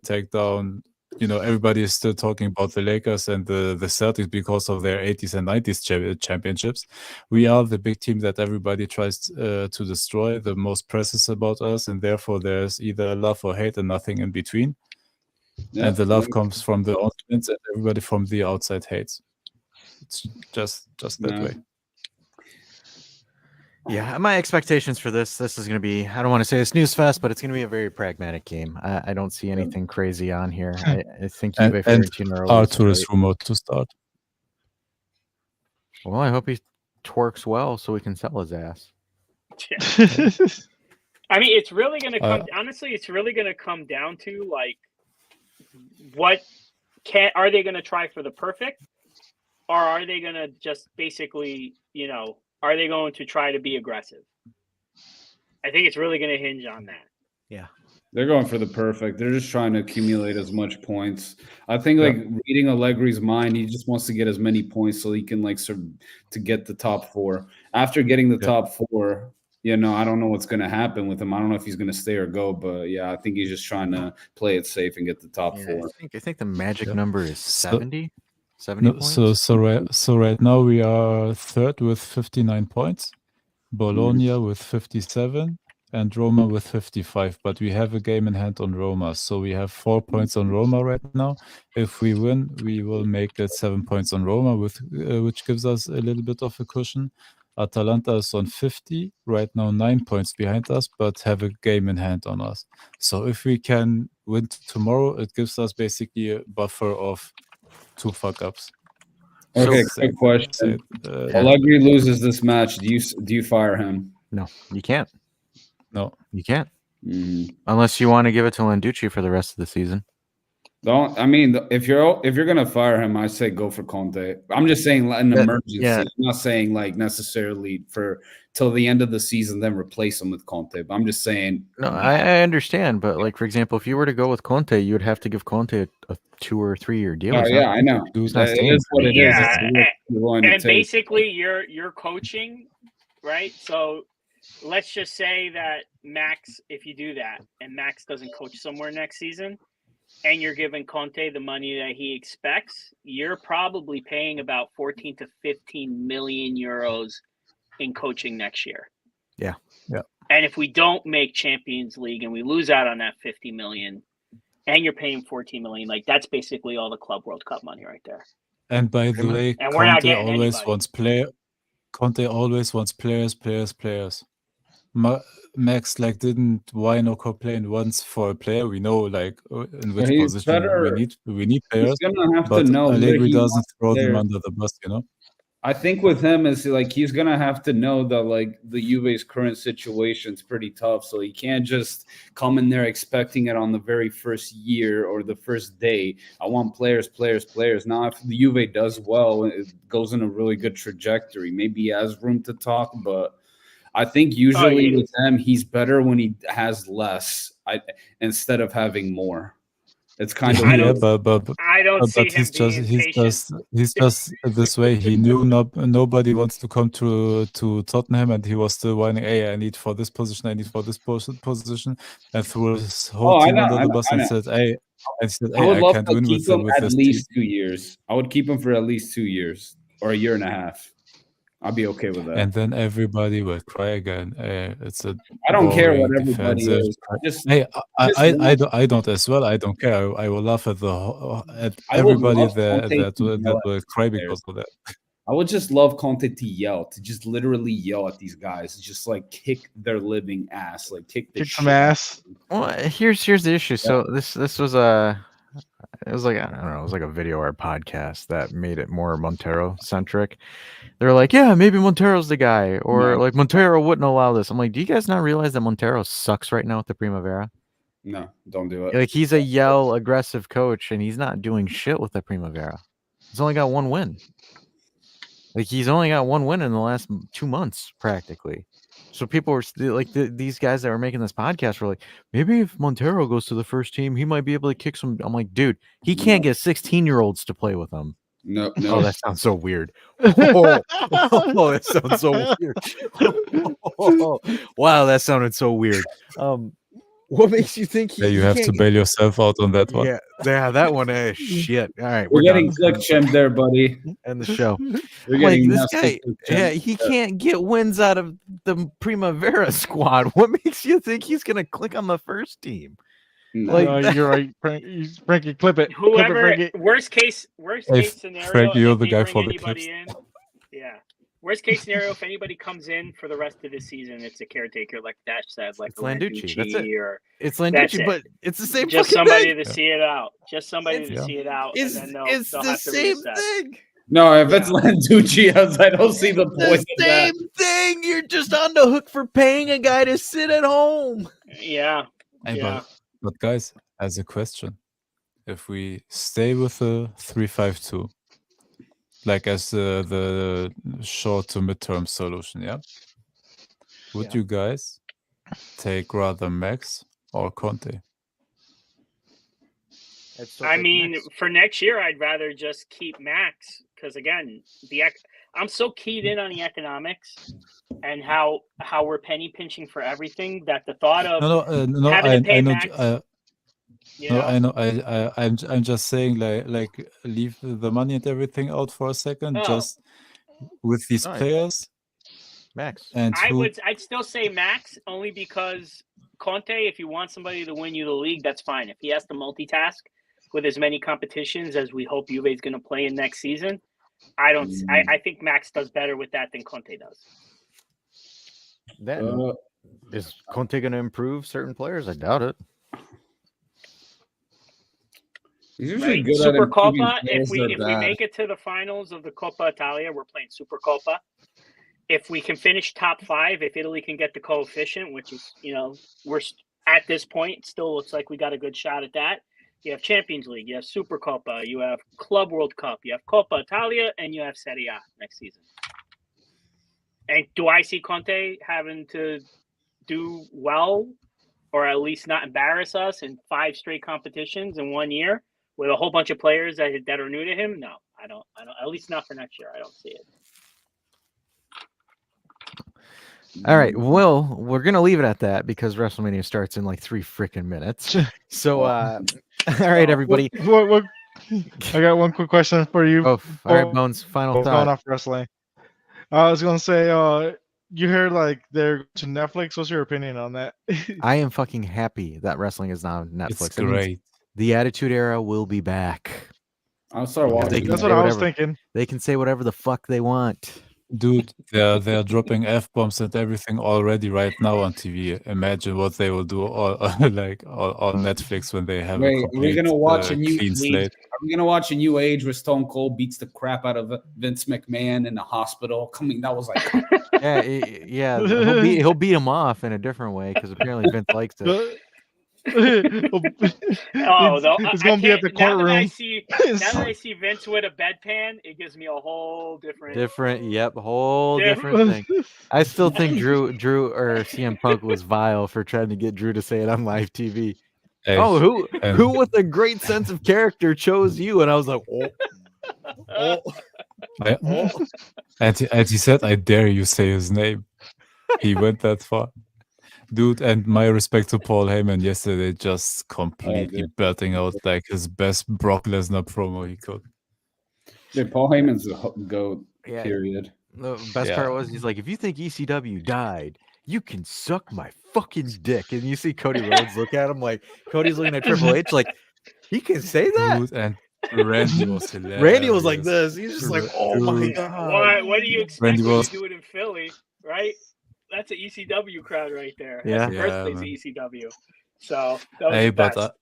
take down. Everybody is still talking about the Lakers and the Celtics because of their 80s and 90s championships. We are the big team that everybody tries to destroy. The most press is about us, and therefore there's either love or hate and nothing in between. Yeah. And the love comes from the audience, and everybody from the outside hates. It's just that Yeah. way. Yeah, my expectations for this is going to be, I don't want to say a snooze fest, but it's going to be a very pragmatic game. I don't see anything crazy on here. I think And Juve Fiorentina are always Arthur is great. rumored to start. Well, I hope he twerks well so we can sell his ass. I mean, it's really going to come. Uh, Honestly, it's really going to come down to like, are they going to try for the perfect, or are they going to just basically, are they going to try to be aggressive? I think it's really going to hinge on that. They're going for the perfect. They're just trying to accumulate as much points. I think, like, reading Allegri's mind, he just wants to get as many points so he can, like, to get the top 4. After getting the top 4, I don't know what's going to happen with him. I don't know if he's going to stay or go, but yeah, I think he's just trying to play it safe and get the top 4. I think the magic number is 70. 70 No, points. so right now we are third with 59 points, Bologna with 57, and Roma with 55. But we have a game in hand on Roma, so we have 4 points on Roma right now. If we win, we will make it 7 points on Roma, which gives us a little bit of a cushion. Atalanta is on 50 right now, 9 points behind us, but have a game in hand on us. So if we can win tomorrow, it gives us basically a buffer of 2 fuck-ups. Okay, So quick question. yeah. Allegri loses this match. Do you fire him? No, you can't. No. You can't. Mhm. Unless you want to give it to Landucci for the rest of the season. If you're gonna fire him, I say go for Conte. I'm just saying an emergency. yeah. I'm not saying like necessarily for till the end of the season, then replace him with Conte. But I'm just saying. No, I understand, but like for example, if you were to go with Conte, you would have to give Conte a 2 or 3 year deal. Oh yeah, I know. He's not It staying is what it is. Yeah, It's what you're willing to And take. basically, you're coaching, right? So let's just say that Max, if you do that, and Max doesn't coach somewhere next season, and you're giving Conte the money that he expects, you're probably paying about 14 to 15 million euros in coaching next year. Yeah. Yeah. And if we don't make Champions League and we lose out on that 50 million, and you're paying 14 million. Like that's basically all the Club World Cup money right there. And by the way, And we're not Conte getting always anybody. wants Conte always wants players. Max like didn't whine or complain once for a player. We know like in which he's position better. we need He's players, gonna have to but know where Allegri he doesn't wants throw them players. under the bus, you know. I think with him is like he's gonna have to know that like the Juve's current situation's pretty tough, so he can't just come in there expecting it on the very first year or the first day. I want players. Now, if the Juve does well, it goes in a really good trajectory. Maybe he has room to talk, but I think usually with him, he's better when he has less, instead of having more. It's kind of yeah, but I don't see him he's just this way. He knew nobody wants to come to Tottenham, and he was still whining, "Hey, I need for this position, I need for this position," and threw his whole team under the bus and said, "Hey, I would love can't to win keep with him at this least team." 2 years. I would keep him for at least 2 years or a year and a half. I'd be okay with that. And then everybody will cry again. It's a I don't care what boring everybody defensive. is. I don't as well. I don't care. I will laugh at everybody that will cry because of that. I would just love Conte to yell, to just literally yell at these guys, just like kick their living ass, like kick some ass. Well, here's the issue. So this was it was like, I don't know, it was like a video or a podcast that made it more Montero centric. They're like, yeah, maybe Montero's the guy, or like Montero wouldn't allow this. I'm like, do you guys not realize that Montero sucks right now with the Primavera? No, don't do it. Like he's a yell aggressive coach, and he's not doing shit with the Primavera. He's only got one win. Like he's only got one win in the last 2 months, practically. So people were still like these guys that were making this podcast were like, maybe if Montero goes to the first team, he might be able to kick some. I'm like, dude, he can't get 16-year-olds to play with him. No. Oh, that sounds so weird. Oh, that sounds so weird. Wow, that sounded so weird. What makes you think you have to bail yourself out on that one? Yeah, that one is shit. All right, we're getting click chimp there, buddy. End the show. We're getting this guy. He can't get wins out of the Primavera squad. What makes you think he's gonna click on the first team? Like you're right, Frankie. Clip it. Whoever. Clip it, worst case scenario. Frankie, you're the guy bring for the clips. Yeah. Worst case scenario, if anybody comes in for the rest of the season, it's a caretaker, like Dash said, like Landucci. That's it. Or it's Landucci, but it's the same. Just fucking somebody thing. to see it out. Just somebody to see it out. It's, and then it's the same thing. No, if it's Landucci, I don't see the point. The same thing. You're just on the hook for paying a guy to sit at home. Yeah. But guys, as a question, if we stay with the 3-5-2, like as the short to midterm solution, would you guys take rather Max or Conte? I mean, for next year, I'd rather just keep Max because again, I'm so keyed in on the economics and how we're penny pinching for everything that the thought of I know. I know. I'm just saying, like leave the money and everything out for a second, just with these players. Max. And I'd still say Max only because Conte, if you want somebody to win you the league, that's fine. If he has to multitask with as many competitions as we hope Juve is going to play in next season, I think Max does better with that than Conte does. Then is Conte going to improve certain players? I doubt it. He's usually right? good Super at Coppa. If we make it to the finals of the Coppa Italia, we're playing Super Coppa. If we can finish top 5, if Italy can get the coefficient, which is, we're at this point, it still looks like we got a good shot at that. You have Champions League, you have Super Coppa, you have Club World Cup, you have Coppa Italia, and you have Serie A next season. And do I see Conte having to do well, or at least not embarrass us in 5 straight competitions in 1 year with a whole bunch of players that are new to him? No, I don't. At least not for next year. I don't see it. All right, well, we're gonna leave it at that because WrestleMania starts in like 3 freaking minutes. So, all right, everybody. I got one quick question for you. All right, Bones. Final thought. Going off wrestling. I was gonna say, you heard like they're to Netflix. What's your opinion on that? I am fucking happy that wrestling is now on Netflix. It's great. The Attitude Era will be back. I'll start Because watching. That's say what I was whatever. thinking. They can say whatever the fuck they want. Dude, they're dropping F-bombs and everything already right now on TV. Imagine what they will do all on Netflix when they have Wait, a are complete we gonna watch a new clean age? slate. Are we gonna watch a new age where Stone Cold beats the crap out of Vince McMahon in the hospital? I mean, that was like Yeah, he'll beat him off in a different way because apparently Vince likes it. It's gonna be at the Now that I courtroom. see Vince with a bedpan, it gives me a whole different. Yep, whole different thing. I still think Drew or CM Punk was vile for trying to get Drew to say it on live TV. Hey, Oh, and- who with a great sense of character chose you? And I was like, And he said, "I dare you say his name." He went that far, dude. And my respect to Paul Heyman yesterday, just completely belting out like his best Brock Lesnar promo he could. dude, Paul Heyman's a goat. Yeah. Period. The best part was he's like, if you think ECW died, you can suck my fucking dick. And you see Cody Rhodes look at him like Cody's looking at Triple H like he can say that. Dude, and Randy was hilarious. Randy was like this. He's just like, oh my god. What do you expect Randy when was- you do it in Philly, right? That's an ECW crowd right there. Yeah. That's the birthplace of ECW. So that was Hey, the best. but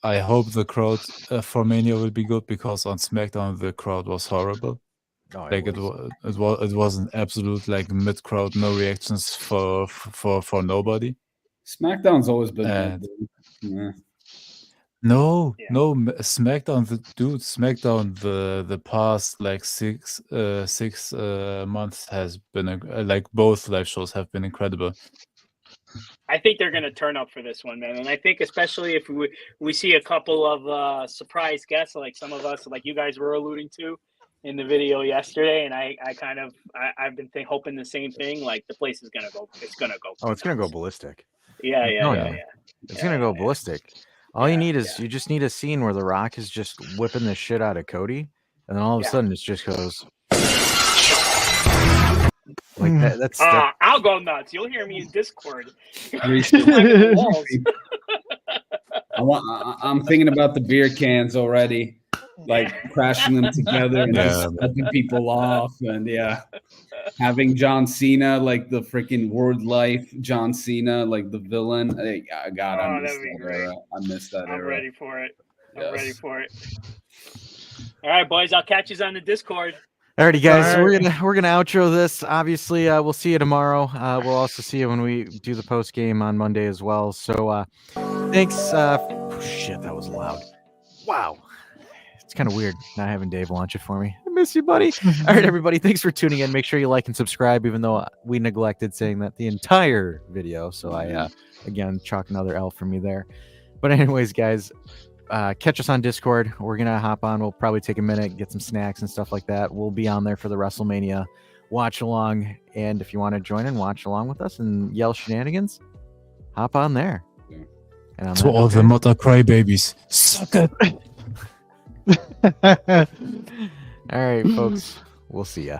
I hope the crowd for Mania will be good because on SmackDown the crowd was horrible. Oh, Like it was an absolute like mid crowd, no reactions for nobody. SmackDown's always been And- good, dude. Yeah. No, Yeah. no, SmackDown, SmackDown, the past like six months has been like both live shows have been incredible. I think they're going to turn up for this one, man. And I think especially if we see a couple of surprise guests, like some of us, like you guys were alluding to in the video yesterday, and I've been hoping the same thing. Like the place is going to go. It's going to go. Oh, it's gonna go nuts. ballistic. Yeah. It's gonna go ballistic. All you need is you just need a scene where The Rock is just whipping the shit out of Cody, and then all of a sudden it just goes like that. That's I'll go nuts. You'll hear me in Discord. I'm thinking about the beer cans already, like crashing them together and just flipping people off, and having John Cena like the freaking word life John Cena like the villain. Hey, God, I miss that'd be that great. era. I miss that I'm era. ready for it. I'm Yes. ready for it. All right, boys. I'll catch you on the Discord. Alrighty, guys. All We're right. gonna outro this. Obviously, we'll see you tomorrow. We'll also see you when we do the post game on Monday as well. So, thanks. Shit, that was loud. Wow, it's kind of weird not having Dave launch it for me. I miss you, buddy. All right, everybody. Thanks for tuning in. Make sure you like and subscribe, even though we neglected saying that the entire video. So I, again, chalk another L for me there. But anyways, guys. Catch us on Discord. We're gonna hop on. We'll probably take a minute, get some snacks and stuff like that. We'll be on there for the WrestleMania watch along. And if you want to join and watch along with us and yell shenanigans, hop on there. Yeah. And on To that all note, the Mother Crybabies, suck it. all right, folks. We'll see ya.